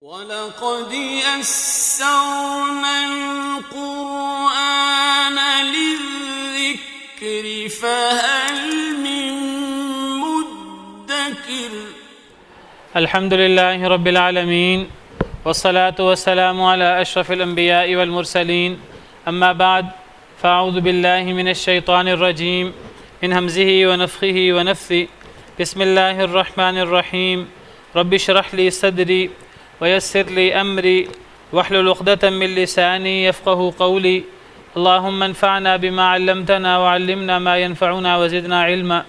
وَلَقَدْ يَسَّرْنَا الْقُرْآنَ لِلذِّكْرِ فَهَلْ مِن مُّدَّكِرٍ الحمد لله رب العالمين والصلاة والسلام على أشرف الأنبياء والمرسلين أما بعد فأعوذ بالله من الشيطان الرجيم من همزه ونفخه ونفثه بسم الله الرحمن الرحيم رب اشرح لي صدري ويسر لي أمري واحلل عقدة من لساني يفقه قولي اللهم انفعنا بما علمتنا وعلمنا ما ينفعنا وزدنا علما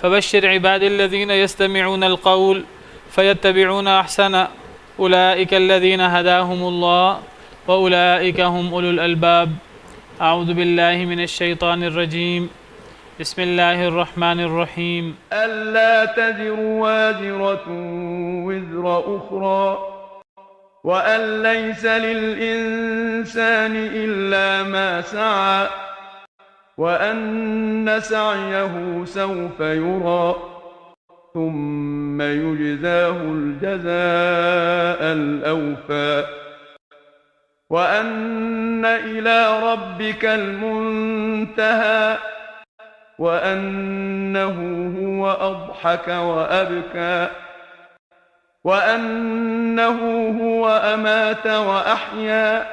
فبشر عبادي الذين يستمعون القول فيتبعون أحسن أولئك الذين هداهم الله وأولئك هم أولو الألباب أعوذ بالله من الشيطان الرجيم بسم الله الرحمن الرحيم ألا تزر وازرة وزر أخرى وأن ليس للإنسان إلا ما سعى وأن سعيه سوف يرى ثم يجزاه الجزاء الأوفى وأن إلى ربك المنتهى وأنه هو أضحك وأبكى وأنه هو أمات وأحيا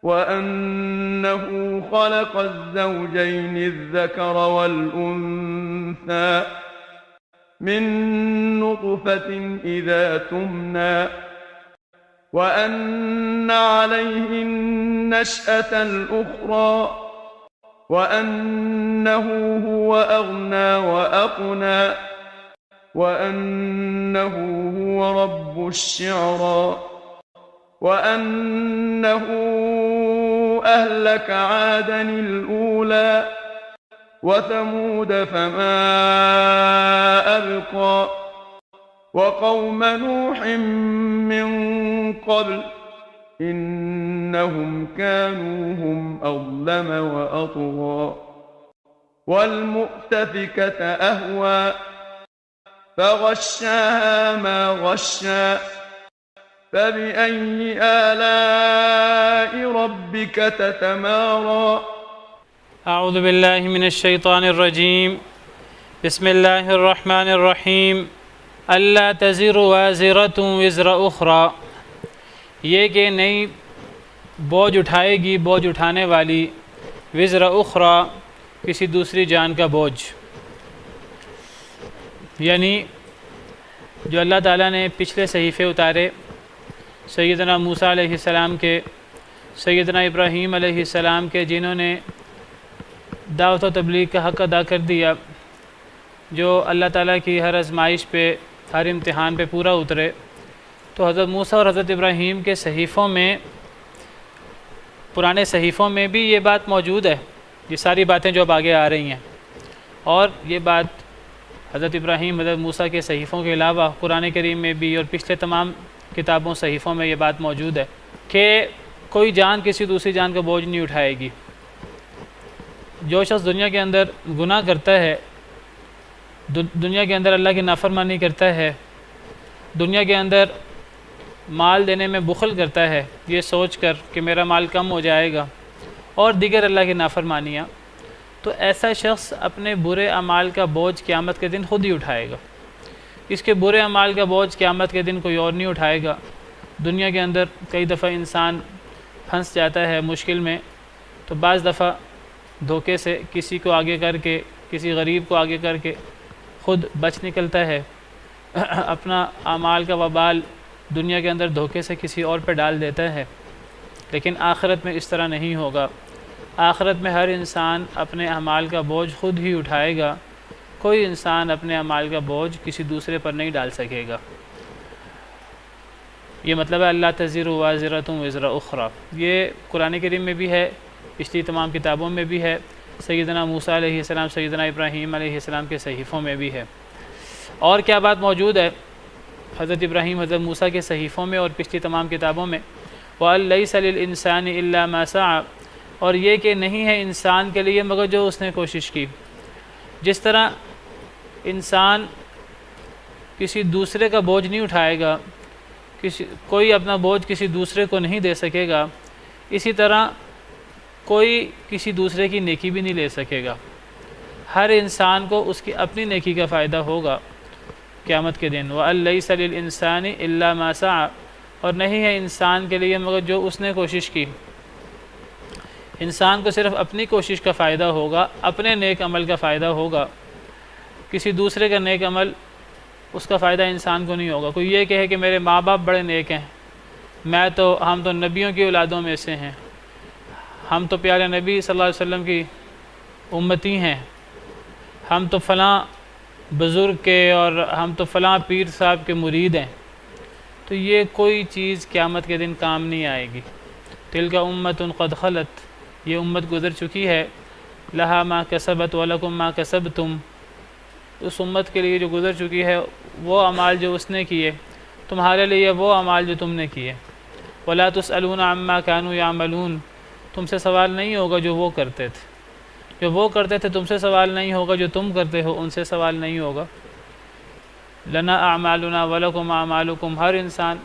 وأنه خلق الزوجين الذكر والأنثى من نطفة إذا تمنى وأن عليه النشأة الأخرى وأنه هو أغنى وأقنى وأنه هو رب الشعرى وأنه أهلك عادا الأولى وثمود فما أبقى وقوم نوح من قبل إنهم كانوا هم أظلم وأطغى والمؤتفكة أهوى فغشاها ما غشى فبأي آلاء ربك تتمارى أعوذ بالله من الشيطان الرجيم بسم الله الرحمن الرحيم ألا تزر وازرة وزر أخرى یہ کہ نئی بوجھ اٹھائے گی بوجھ اٹھانے والی وزر اخرى کسی دوسری جان کا بوجھ، یعنی جو اللہ تعالیٰ نے پچھلے صحیفے اتارے سیدنا موسیٰ علیہ السلام کے، سیدنا ابراہیم علیہ السلام کے، جنہوں نے دعوت و تبلیغ کا حق ادا کر دیا، جو اللہ تعالیٰ کی ہر آزمائش پہ، ہر امتحان پہ پورا اترے، تو حضرت موسیٰ اور حضرت ابراہیم کے صحیفوں میں، پرانے صحیفوں میں بھی یہ بات موجود ہے، یہ ساری باتیں جو اب آگے آ رہی ہیں، اور یہ بات حضرت ابراہیم، حضرت موسیٰ کے صحیفوں کے علاوہ قرآن کریم میں بھی اور پچھلے تمام کتابوں صحیفوں میں یہ بات موجود ہے کہ کوئی جان کسی دوسری جان کا بوجھ نہیں اٹھائے گی۔ جو شخص دنیا کے اندر گناہ کرتا ہے، دنیا کے اندر اللہ کی نافرمانی کرتا ہے، دنیا کے اندر مال دینے میں بخل کرتا ہے یہ سوچ کر کہ میرا مال کم ہو جائے گا، اور دیگر اللہ کی نافرمانیاں، تو ایسا شخص اپنے برے اعمال کا بوجھ قیامت کے دن خود ہی اٹھائے گا۔ اس کے برے اعمال کا بوجھ قیامت کے دن کوئی اور نہیں اٹھائے گا۔ دنیا کے اندر کئی دفعہ انسان پھنس جاتا ہے مشکل میں، تو بعض دفعہ دھوکے سے کسی کو آگے کر کے، کسی غریب کو آگے کر کے خود بچ نکلتا ہے، اپنا اعمال کا وبال دنیا کے اندر دھوکے سے کسی اور پہ ڈال دیتا ہے، لیکن آخرت میں اس طرح نہیں ہوگا۔ آخرت میں ہر انسان اپنے اعمال کا بوجھ خود ہی اٹھائے گا، کوئی انسان اپنے اعمال کا بوجھ کسی دوسرے پر نہیں ڈال سکے گا۔ یہ مطلب ہے اللہ تزر وازرۃ وزر اخرى، یہ قرآن کریم میں بھی ہے، پچھلی تمام کتابوں میں بھی ہے، سیدنا موسیٰ علیہ السلام، سیدنا ابراہیم علیہ السلام کے صحیفوں میں بھی ہے۔ اور کیا بات موجود ہے حضرت ابراہیم، حضرت موسیٰ کے صحیفوں میں اور پچھلی تمام کتابوں میں؟ وَأَن لَيْسَ لِلْإِنسَانِ إِلَّا مَا سَعَى، اور یہ کہ نہیں ہے انسان کے لیے مگر جو اس نے کوشش کی۔ جس طرح انسان کسی دوسرے کا بوجھ نہیں اٹھائے گا، کوئی اپنا بوجھ کسی دوسرے کو نہیں دے سکے گا، اسی طرح کوئی کسی دوسرے کی نیکی بھی نہیں لے سکے گا۔ ہر انسان کو اس کی اپنی نیکی کا فائدہ ہوگا قیامت کے دن۔ وَأَن لَيْسَ لِلْإِنسَانِ إِلَّا مَا سَعَى، اور نہیں ہے انسان کے لیے مگر جو اس نے کوشش کی۔ انسان کو صرف اپنی کوشش کا فائدہ ہوگا، اپنے نیک عمل کا فائدہ ہوگا، کسی دوسرے کا نیک عمل اس کا فائدہ انسان کو نہیں ہوگا۔ کوئی یہ کہے کہ میرے ماں باپ بڑے نیک ہیں، ہم تو نبیوں کی اولادوں میں سے ہیں، ہم تو پیارے نبی صلی اللہ علیہ وسلم کی امتی ہیں، ہم تو فلاں بزرگ کے اور ہم تو فلاں پیر صاحب کے مرید ہیں، تو یہ کوئی چیز قیامت کے دن کام نہیں آئے گی۔ تلک امۃ قد خلت، یہ امت گزر چکی ہے، لہا ما کسبت ولکم ما کسبتم، اس امت کے لیے جو گزر چکی ہے وہ اعمال جو اس نے کیے، تمہارے لیے وہ اعمال جو تم نے کیے۔ ولا تسألون عما كانوا يعملون، تم سے سوال نہیں ہوگا جو وہ کرتے تھے، جو وہ کرتے تھے تم سے سوال نہیں ہوگا، جو تم کرتے ہو ان سے سوال نہیں ہوگا۔ لنا اعمالنا ولکم اعمالکم، ہر انسان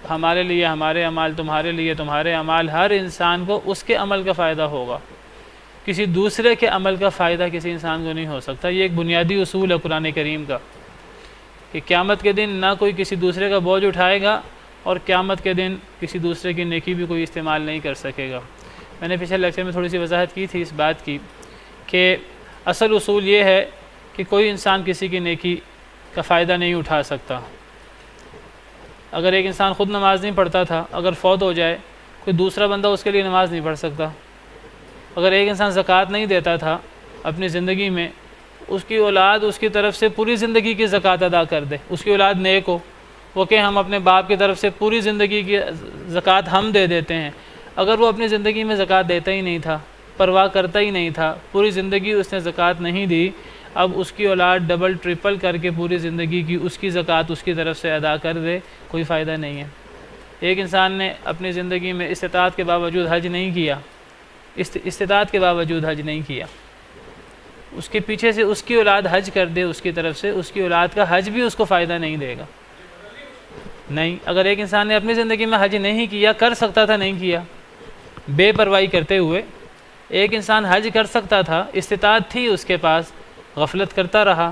ہمارے لیے ہمارے اعمال، تمہارے لیے تمہارے اعمال، ہر انسان کو اس کے عمل کا فائدہ ہوگا، کسی دوسرے کے عمل کا فائدہ کسی انسان کو نہیں ہو سکتا۔ یہ ایک بنیادی اصول ہے قرآن کریم کا کہ قیامت کے دن نہ کوئی کسی دوسرے کا بوجھ اٹھائے گا، اور قیامت کے دن کسی دوسرے کی نیکی بھی کوئی استعمال نہیں کر سکے گا۔ میں نے پچھلے لیکچر میں تھوڑی سی وضاحت کی تھی اس بات کی کہ اصل اصول یہ ہے کہ کوئی انسان کسی کی نیکی کا فائدہ نہیں اٹھا سکتا۔ اگر ایک انسان خود نماز نہیں پڑھتا تھا، اگر فوت ہو جائے کوئی دوسرا بندہ اس کے لیے نماز نہیں پڑھ سکتا۔ اگر ایک انسان زکوٰۃ نہیں دیتا تھا اپنی زندگی میں، اس کی اولاد اس کی طرف سے پوری زندگی کی زکوٰۃ ادا کر دے، اس کی اولاد نیک ہو، وہ کہ ہم اپنے باپ کی طرف سے پوری زندگی کی زکوٰۃ ہم دے دیتے ہیں، اگر وہ اپنی زندگی میں زکوٰۃ دیتا ہی نہیں تھا، پرواہ کرتا ہی نہیں تھا، پوری زندگی اس نے زکوٰۃ نہیں دی، اب اس کی اولاد ڈبل ٹرپل کر کے پوری زندگی کی اس کی زکوٰۃ اس کی طرف سے ادا کر دے، کوئی فائدہ نہیں ہے۔ ایک انسان نے اپنی زندگی میں استطاعت کے باوجود حج نہیں کیا، استطاعت کے باوجود حج نہیں کیا، اس کے پیچھے سے اس کی اولاد حج کر دے اس کی طرف سے، اس کی اولاد کا حج بھی اس کو فائدہ نہیں دے گا۔ نہیں، اگر ایک انسان نے اپنی زندگی میں حج نہیں کیا، کر سکتا تھا نہیں کیا، بے پرواہی کرتے ہوئے ایک انسان حج کر سکتا تھا، استطاعت تھی اس کے پاس، غفلت کرتا رہا،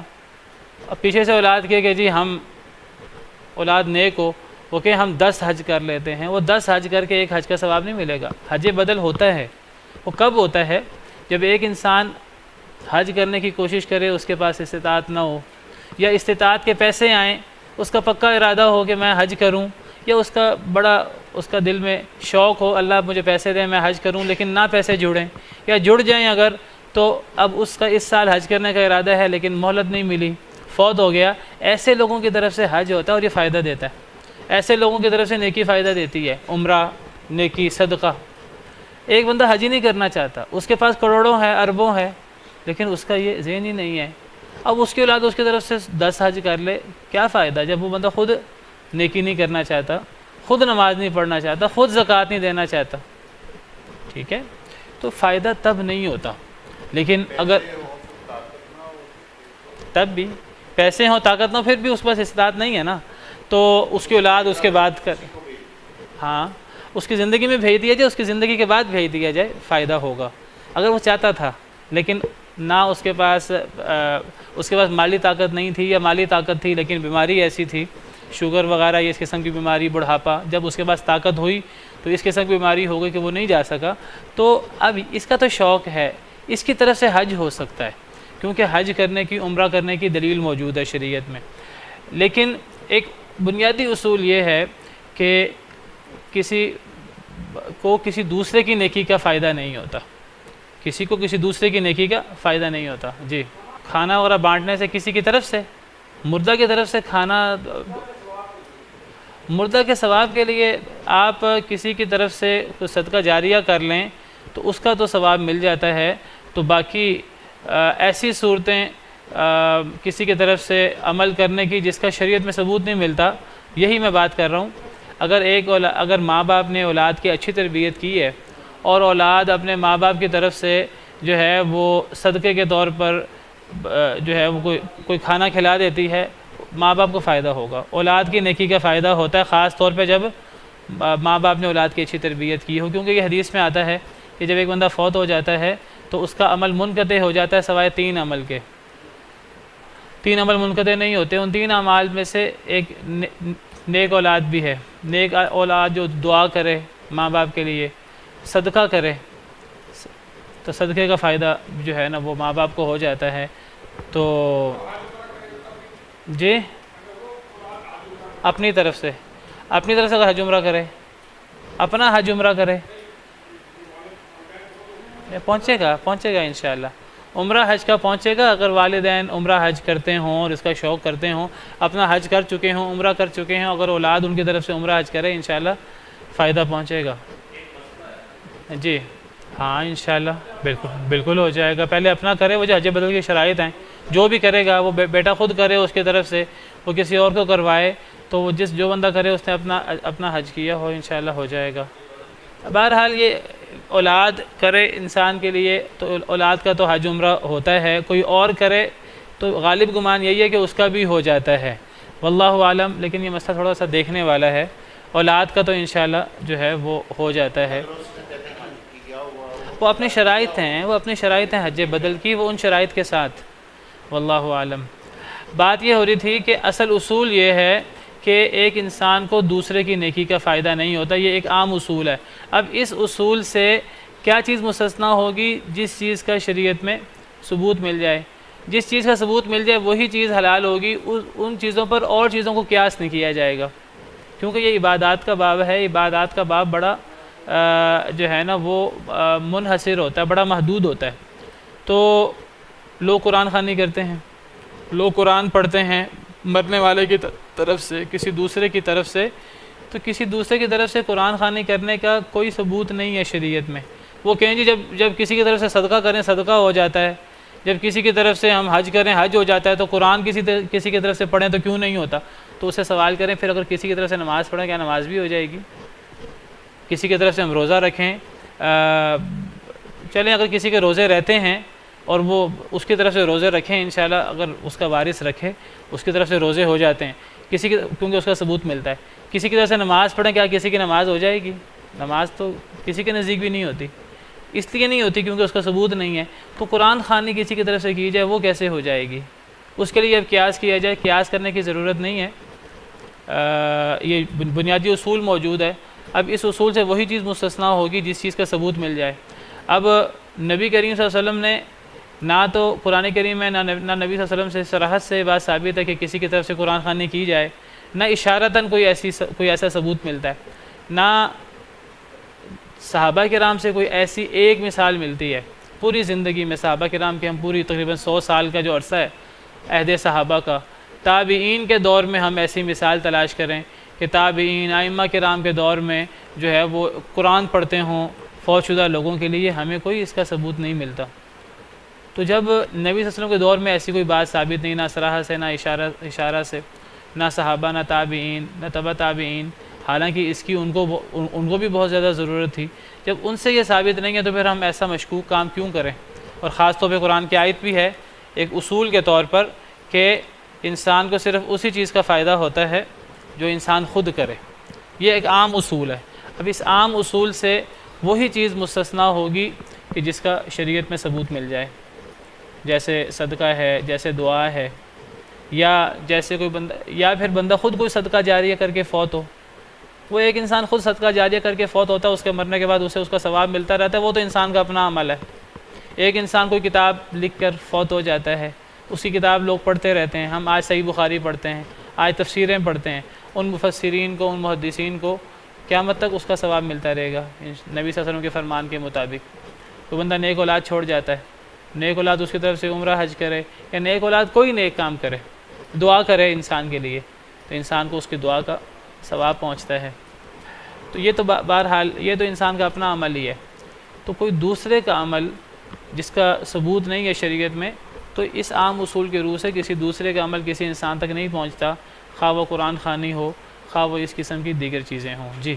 اب پیچھے سے اولاد کہ جی ہم اولاد نیک ہو، وہ کہ ہم 10 حج کر لیتے ہیں، وہ 10 حج کر کے ایک حج کا ثواب نہیں ملے گا۔ حج بدل ہوتا ہے، وہ کب ہوتا ہے؟ جب ایک انسان حج کرنے کی کوشش کرے، اس کے پاس استطاعت نہ ہو، یا استطاعت کے پیسے آئیں، اس کا پکا ارادہ ہو کہ میں حج کروں، یا اس کا دل میں شوق ہو اللہ مجھے پیسے دیں میں حج کروں، لیکن نہ پیسے جڑیں، یا جڑ جائیں اگر تو اب اس کا اس سال حج کرنے کا ارادہ ہے لیکن مہلت نہیں ملی، فوت ہو گیا، ایسے لوگوں کی طرف سے حج ہوتا ہے اور یہ فائدہ دیتا ہے، ایسے لوگوں کی طرف سے نیکی فائدہ دیتی ہے، عمرہ، نیکی، صدقہ۔ ایک بندہ حج ہی نہیں کرنا چاہتا، اس کے پاس کروڑوں ہے، اربوں ہے، لیکن اس کا یہ ذہن ہی نہیں ہے، اب اس کی اولاد اس کی طرف سے 10 حج کر لے، کیا فائدہ جب وہ بندہ خود نیکی نہیں کرنا چاہتا، خود نماز نہیں پڑھنا چاہتا، خود زکوٰۃ نہیں دینا چاہتا، ٹھیک ہے؟ تو فائدہ تب نہیں ہوتا۔ لیکن اگر تب بھی پیسے ہوں، طاقت نہ ہو، پھر بھی اس پاس استطاعت نہیں ہے نا، تو اس کی اولاد اس کے بعد ہاں اس کی زندگی میں بھیج دیا جائے، اس کی زندگی کے بعد بھیج دیا جائے، فائدہ ہوگا۔ اگر وہ چاہتا تھا لیکن نہ اس کے پاس مالی طاقت نہیں تھی، یا مالی طاقت تھی لیکن بیماری ایسی تھی، شوگر وغیرہ یہ اس قسم کی بیماری، بڑھاپا، جب اس کے پاس طاقت ہوئی تو اس قسم کی بیماری ہو گئی کہ وہ نہیں جا سکا، تو اب اس کا تو شوق ہے، اس کی طرف سے حج ہو سکتا ہے، کیونکہ حج کرنے کی، عمرہ کرنے کی دلیل موجود ہے شریعت میں۔ لیکن ایک بنیادی اصول یہ ہے کہ کسی کو کسی دوسرے کی نیکی کا فائدہ نہیں ہوتا، کسی کو کسی دوسرے کی نیکی کا فائدہ نہیں ہوتا۔ جی، کھانا وغیرہ بانٹنے سے کسی کی طرف سے، مردہ کی طرف سے کھانا، مردہ کے ثواب کے لیے آپ کسی کی طرف سے صدقہ جاریہ کر لیں تو اس کا تو ثواب مل جاتا ہے، تو باقی ایسی صورتیں کسی کی طرف سے عمل کرنے کی جس کا شریعت میں ثبوت نہیں ملتا، یہی میں بات کر رہا ہوں۔ اگر ماں باپ نے اولاد کی اچھی تربیت کی ہے اور اولاد اپنے ماں باپ کی طرف سے جو ہے وہ صدقے کے طور پر جو ہے وہ کوئی کھانا کھلا دیتی ہے، ماں باپ کو فائدہ ہوگا، اولاد کی نیکی کا فائدہ ہوتا ہے، خاص طور پہ جب ماں باپ نے اولاد کی اچھی تربیت کی ہو، کیونکہ یہ حدیث میں آتا ہے کہ جب ایک بندہ فوت ہو جاتا ہے تو اس کا عمل منقطع ہو جاتا ہے سوائے 3 عمل کے۔ 3 عمل منقطع نہیں ہوتے، ان 3 اعمال میں سے ایک نیک اولاد بھی ہے۔ نیک اولاد جو دعا کرے ماں باپ کے لیے، صدقہ کرے، تو صدقے کا فائدہ جو ہے نا وہ ماں باپ کو ہو جاتا ہے۔ تو جی اپنی طرف سے اگر حج عمرہ کرے، اپنا حج عمرہ کرے، پہنچے گا انشاءاللہ، عمرہ حج کا پہنچے گا۔ اگر والدین عمرہ حج کرتے ہوں اور اس کا شوق کرتے ہوں، اپنا حج کر چکے ہوں، عمرہ کر چکے ہیں، اگر اولاد ان کی طرف سے عمرہ حج کرے انشاءاللہ فائدہ پہنچے گا۔ جی ہاں انشاءاللہ بالکل ہو جائے گا۔ پہلے اپنا کرے، وہ جو حج بدل کی شرائط ہیں، جو بھی کرے گا وہ بیٹا خود کرے اس کی طرف سے، وہ کسی اور کو کروائے، تو وہ جو بندہ کرے اس نے اپنا حج کیا ہو انشاءاللہ ہو جائے گا۔ بہرحال یہ اولاد کرے انسان کے لیے تو اولاد کا تو حج عمرہ ہوتا ہے، کوئی اور کرے تو غالب گمان یہی ہے کہ اس کا بھی ہو جاتا ہے، واللہ عالم۔ لیکن یہ مسئلہ تھوڑا سا دیکھنے والا ہے، اولاد کا تو انشاءاللہ جو ہے وہ ہو جاتا ہے۔ وہ اپنی شرائط ہیں حج بدل کی، وہ ان شرائط کے ساتھ، واللہ عالم۔ بات یہ ہو رہی تھی کہ اصل اصول یہ ہے کہ ایک انسان کو دوسرے کی نیکی کا فائدہ نہیں ہوتا، یہ ایک عام اصول ہے۔ اب اس اصول سے کیا چیز مستثنیٰ ہوگی؟ جس چیز کا شریعت میں ثبوت مل جائے، جس چیز کا ثبوت مل جائے وہی چیز حلال ہوگی، ان چیزوں پر اور چیزوں کو قیاس نہیں کیا جائے گا، کیونکہ یہ عبادات کا باب ہے۔ عبادات کا باب بڑا جو ہے نا وہ منحصر ہوتا ہے، بڑا محدود ہوتا ہے۔ تو لوگ قرآن خوانی کرتے ہیں، لوگ قرآن پڑھتے ہیں مرنے والے کی طرف سے، کسی دوسرے کی طرف سے، تو کسی دوسرے کی طرف سے قرآن خوانی کرنے کا کوئی ثبوت نہیں ہے شریعت میں۔ وہ کہیں جی جب کسی کی طرف سے صدقہ کریں صدقہ ہو جاتا ہے، جب کسی کی طرف سے ہم حج کریں حج ہو جاتا ہے، تو قرآن کسی کی طرف سے پڑھیں تو کیوں نہیں ہوتا؟ تو اسے سوال کریں پھر اگر کسی کی طرف سے نماز پڑھیں کیا نماز بھی ہو جائے گی؟ کسی کی طرف سے ہم روزہ رکھیں، چلیں اگر کسی کے روزے رہتے ہیں اور وہ اس کی طرف سے روزے رکھیں انشاءاللہ، اگر اس کا وارث رکھے اس کی طرف سے روزے ہو جاتے ہیں کسی کی، کیونکہ اس کا ثبوت ملتا ہے۔ کسی کی طرف سے نماز پڑھیں کیا کسی کی نماز ہو جائے گی؟ نماز تو کسی کے نزدیک بھی نہیں ہوتی، اس لیے نہیں ہوتی کیونکہ اس کا ثبوت نہیں ہے۔ تو قرآن خوانی کسی کی طرف سے کی جائے وہ کیسے ہو جائے گی؟ اس کے لیے اب قیاس کیا جائے، قیاس کرنے کی ضرورت نہیں ہے، یہ بنیادی اصول موجود ہے۔ اب اس اصول سے وہی چیز مستثنیٰ ہوگی جس چیز کا ثبوت مل جائے۔ اب نبی کریم صلی اللہ علیہ وسلم نے نہ تو قرآن کریم میں نہ نبی صلی اللہ علیہ وسلم سے صراحت سے بات ثابت ہے کہ کسی کی طرف سے قرآن خوانی کی جائے، نہ اشارتاً کوئی ایسا ثبوت ملتا ہے، نہ صحابہ کرام سے کوئی ایسی ایک مثال ملتی ہے پوری زندگی میں۔ صحابہ کرام کے ہم پوری تقریباً 100 سال کا جو عرصہ ہے عہد صحابہ کا، تابعین کے دور میں ہم ایسی مثال تلاش کریں کہ تابعین ائمہ کرام کے دور میں جو ہے وہ قرآن پڑھتے ہوں فوت شدہ لوگوں کے لیے، ہمیں کوئی اس کا ثبوت نہیں ملتا۔ تو جب نبی صلی اللہ علیہ وسلم کے دور میں ایسی کوئی بات ثابت نہیں، نہ صراحت سے، نہ اشارہ سے، نہ صحابہ، نہ تابعین، نہ تبع تابعین، حالانکہ اس کی ان کو بھی بہت زیادہ ضرورت تھی، جب ان سے یہ ثابت نہیں ہے تو پھر ہم ایسا مشکوک کام کیوں کریں؟ اور خاص طور پہ قرآن کی آیت بھی ہے ایک اصول کے طور پر کہ انسان کو صرف اسی چیز کا فائدہ ہوتا ہے جو انسان خود کرے، یہ ایک عام اصول ہے۔ اب اس عام اصول سے وہی چیز مستثنیٰ ہوگی کہ جس کا شریعت میں ثبوت مل جائے، جیسے صدقہ ہے، جیسے دعا ہے، یا جیسے کوئی بندہ، یا پھر بندہ خود کوئی صدقہ جاریہ کر کے فوت ہو۔ وہ ایک انسان خود صدقہ جاریہ کر کے فوت ہوتا ہے، اس کے مرنے کے بعد اسے اس کا ثواب ملتا رہتا ہے، وہ تو انسان کا اپنا عمل ہے۔ ایک انسان کوئی کتاب لکھ کر فوت ہو جاتا ہے، اس کی کتاب لوگ پڑھتے رہتے ہیں، ہم آج صحیح بخاری پڑھتے ہیں، آج تفسیریں پڑھتے ہیں، ان مفسرین کو، ان محدثین کو قیامت تک اس کا ثواب ملتا رہے گا نبی صلی اللہ علیہ وسلم کے فرمان کے مطابق۔ کوئی بندہ نیک اولاد چھوڑ جاتا ہے، نیک اولاد اس کی طرف سے عمرہ حج کرے، یا نیک اولاد کوئی نیک کام کرے، دعا کرے انسان کے لیے، تو انسان کو اس کی دعا کا ثواب پہنچتا ہے۔ تو یہ تو بہرحال یہ تو انسان کا اپنا عمل ہی ہے۔ تو کوئی دوسرے کا عمل جس کا ثبوت نہیں ہے شریعت میں، تو اس عام اصول کے روح سے کسی دوسرے کا عمل کسی انسان تک نہیں پہنچتا، خواہ وہ قرآن خوانی ہو، خواہ وہ اس قسم کی دیگر چیزیں ہوں۔ جی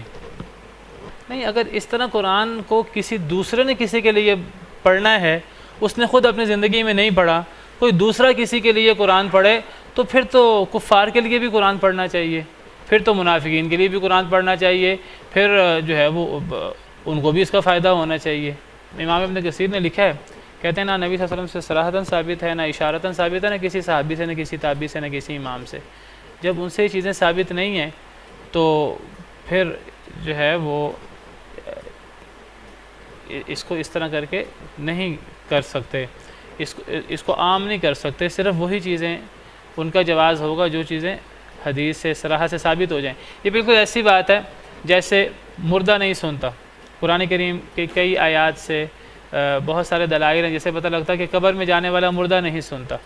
نہیں، اگر اس طرح قرآن کو کسی دوسرے نے کسی کے لیے پڑھنا ہے، اس نے خود اپنی زندگی میں نہیں پڑھا، کوئی دوسرا کسی کے لیے قرآن پڑھے، تو پھر تو کفار کے لیے بھی قرآن پڑھنا چاہیے، پھر تو منافقین کے لیے بھی قرآن پڑھنا چاہیے، پھر جو ہے وہ ان کو بھی اس کا فائدہ ہونا چاہیے۔ امام ابن کثیر نے لکھا ہے، کہتے ہیں نہ نبی صلی اللہ علیہ وسلم سے صراحتاً ثابت ہے، نہ اشارتاً ثابت ہے، نہ کسی صحابی سے، نہ کسی تابعی سے، نہ کسی امام سے۔ جب ان سے یہ چیزیں ثابت نہیں ہیں تو پھر جو ہے وہ اس کو اس طرح کر کے نہیں کر سکتے، اس کو عام نہیں کر سکتے۔ صرف وہی چیزیں ان کا جواز ہوگا جو چیزیں حدیث سے صراحت سے ثابت ہو جائیں۔ یہ بالکل ایسی بات ہے جیسے مردہ نہیں سنتا۔ قرآن کریم کے کئی آیات سے بہت سارے دلائل ہیں جیسے پتہ لگتا ہے کہ قبر میں جانے والا مردہ نہیں سنتا۔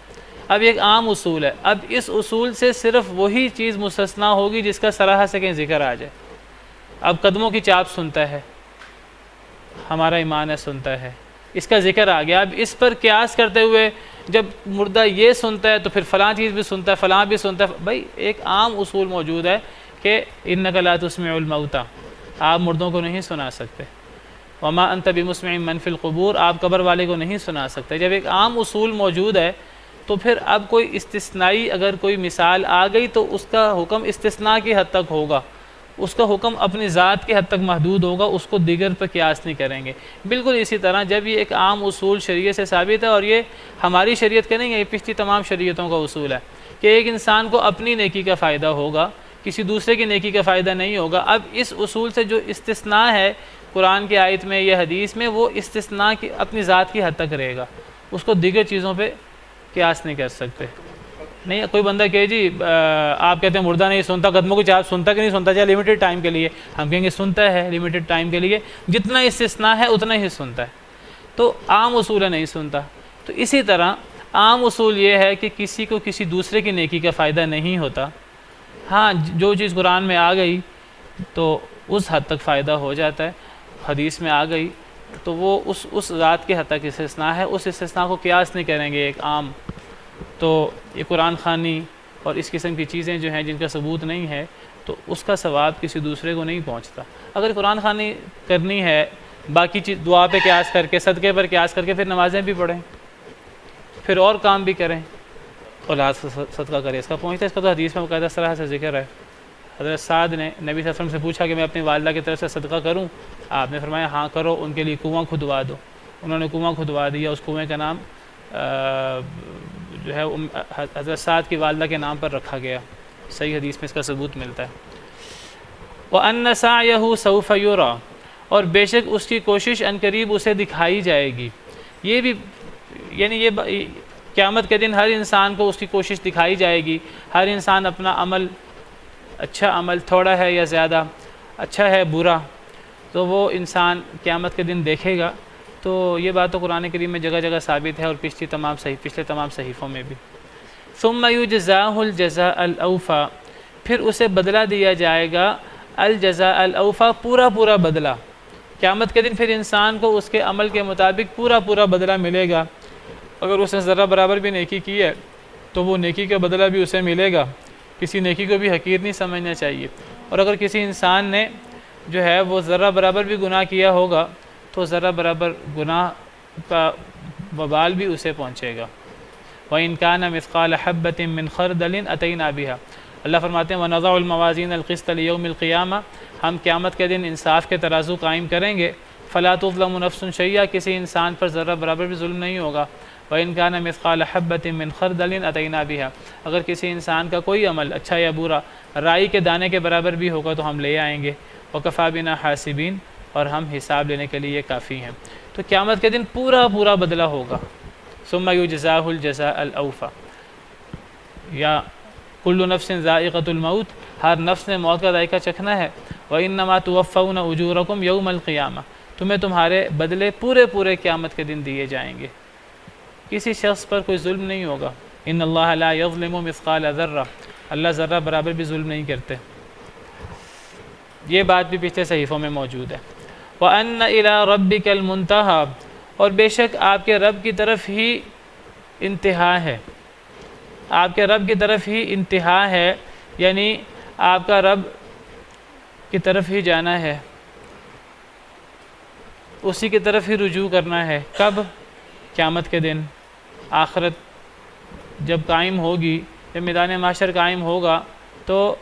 اب ایک عام اصول ہے، اب اس اصول سے صرف وہی چیز مستثنا ہوگی جس کا صراحت سے کہیں ذکر آ جائے۔ اب قدموں کی چاپ سنتا ہے، ہمارا ایمان ہے سنتا ہے، اس کا ذکر آ گیا۔ اب اس پر قیاس کرتے ہوئے جب مردہ یہ سنتا ہے تو پھر فلاں چیز بھی سنتا ہے، فلاں بھی سنتا ہے۔ بھائی ایک عام اصول موجود ہے کہ انک لا تسمع الموتى، آپ مردوں کو نہیں سنا سکتے۔ وما انت بمسمع من فی القبور، آپ قبر والے کو نہیں سنا سکتے۔ جب ایک عام اصول موجود ہے تو پھر اب کوئی استثنائی اگر کوئی مثال آ گئی تو اس کا حکم استثناء کی حد تک ہوگا، اس کا حکم اپنی ذات کی حد تک محدود ہوگا، اس کو دیگر پر قیاس نہیں کریں گے۔ بالکل اسی طرح جب یہ ایک عام اصول شریعت سے ثابت ہے، اور یہ ہماری شریعت کا نہیں ہے، یہ پچھلی تمام شریعتوں کا اصول ہے کہ ایک انسان کو اپنی نیکی کا فائدہ ہوگا، کسی دوسرے کی نیکی کا فائدہ نہیں ہوگا۔ اب اس اصول سے جو استثناء ہے قرآن کی آیت میں یا حدیث میں، وہ استثناء کی اپنی ذات کی حد تک رہے گا، اس کو دیگر چیزوں پہ قیاس نہیں کر سکتے۔ نہیں کوئی بندہ کہے جی آپ کہتے ہیں مردہ نہیں سنتا، قدموں کی چاپ سنتا کہ نہیں سنتا، چاہے لمیٹڈ ٹائم کے لیے، ہم کہیں گے سنتا ہے لمیٹڈ ٹائم کے لیے، جتنا استثناء ہے اتنا ہی سنتا ہے، تو عام اصول ہے نہیں سنتا۔ تو اسی طرح عام اصول یہ ہے کہ کسی کو کسی دوسرے کی نیکی کا فائدہ نہیں ہوتا۔ ہاں جو چیز قرآن میں آ گئی تو اس حد تک فائدہ ہو جاتا ہے، حدیث میں آ گئی تو وہ اس ذات کے حد تک استثناء ہے، اس استثناء کو قیاس نہیں کریں گے ایک عام۔ تو یہ قرآن خوانی اور اس قسم کی چیزیں جو ہیں جن کا ثبوت نہیں ہے تو اس کا ثواب کسی دوسرے کو نہیں پہنچتا۔ اگر قرآن خوانی کرنی ہے باقی چیز دعا پہ قیاس کر کے، صدقے پر قیاس کر کے، پھر نمازیں بھی پڑھیں، پھر اور کام بھی کریں، اولاد صدقہ کرے، اس کا پہنچتا ہے۔ اس کا تو حدیث میں باقاعدہ صراحت سے ذکر ہے۔ حضرت سعد نے نبی صلی اللہ علیہ وسلم سے پوچھا کہ میں اپنی والدہ کی طرف سے صدقہ کروں؟ آپ نے فرمایا ہاں کرو، ان کے لیے کنواں کھدوا دو۔ انہوں نے کنواں کھدوا دیا، اس کنویں کا نام جو ہے حضرت سعد کی والدہ کے نام پر رکھا گیا۔ صحیح حدیث میں اس کا ثبوت ملتا ہے۔ وَأَنَّ سَعْيَهُ سَوْفَ يُرَى، اور بے شک اس کی کوشش عنقریب اسے دکھائی جائے گی۔ یہ بھی یعنی یہ قیامت کے دن ہر انسان کو اس کی کوشش دکھائی جائے گی۔ ہر انسان اپنا عمل، اچھا عمل تھوڑا ہے یا زیادہ، اچھا ہے برا، تو وہ انسان قیامت کے دن دیکھے گا۔ تو یہ بات تو قرآن کریم میں جگہ جگہ ثابت ہے اور پچھلے تمام صحیفوں میں بھی۔ ثم یجزاہ الجزاء الاوفی، پھر اسے بدلہ دیا جائے گا الجزاء الاوفی، پورا بدلہ۔ قیامت کے دن پھر انسان کو اس کے عمل کے مطابق پورا بدلہ ملے گا۔ اگر اس نے ذرہ برابر بھی نیکی کی ہے تو وہ نیکی کا بدلہ بھی اسے ملے گا۔ کسی نیکی کو بھی حقیر نہیں سمجھنا چاہیے، اور اگر کسی انسان نے جو ہے وہ ذرہ برابر بھی گناہ کیا ہوگا تو ذرہ برابر گناہ کا وبال بھی اسے پہنچے گا۔ وَإِنْ كَانَ مِثْقَالَ حَبَّةٍ مِّنْ خَرْدَلٍ أَتَيْنَا بِهَا، اللہ فرماتے ہیں وَنَضَعُ الْمَوَازِينَ الْقِسْطَ لِيَوْمِ الْقِيَامَةِ، ہم قیامت کے دن انصاف کے ترازو قائم کریں گے۔ فَلَا تُظْلَمُ نَفْسٌ شَيْئًا، کسی انسان پر ذرہ برابر بھی ظلم نہیں ہوگا۔ وَإِنْ كَانَ مِثْقَالَ حَبَّةٍ مِّنْ خَرْدَلٍ أَتَيْنَا بِهَا، اگر کسی انسان کا کوئی عمل اچھا یا برا رائی کے دانے کے برابر بھی ہوگا تو ہم لے آئیں گے۔ وَكَفَىٰ بِنَا حَاسِبِينَ، اور ہم حساب لینے کے لیے کافی ہیں۔ تو قیامت کے دن پورا بدلہ ہوگا۔ ثم یجزاہ الجزاء الاوفی، یا کل نفس ذائقۃ الموت، ہر نفس نے موت کا ذائقہ چکھنا ہے۔ وَإِنَّمَا تُوَفَّوْنَ أُجُورَكُمْ يَوْمَ الْقِيَامَةِ، تمہیں تمہارے بدلے پورے قیامت کے دن دیے جائیں گے۔ کسی شخص پر کوئی ظلم نہیں ہوگا۔ ان اللہ لا یظلم مثقال ذرہ، اللہ ذرہ برابر بھی ظلم نہیں کرتے۔ یہ بات بھی پچھلے صحیفوں میں موجود ہے۔ وَأَنَّ إِلَىٰ رَبِّكَ الْمُنْتَهَىٰ، اور بے شک آپ کے رب کی طرف ہی انتہا ہے، آپ کے رب کی طرف ہی انتہا ہے، یعنی آپ کا رب کی طرف ہی جانا ہے، اسی کی طرف ہی رجوع کرنا ہے۔ کب؟ قیامت کے دن، آخرت جب قائم ہوگی، جب میدان محشر قائم ہوگا تو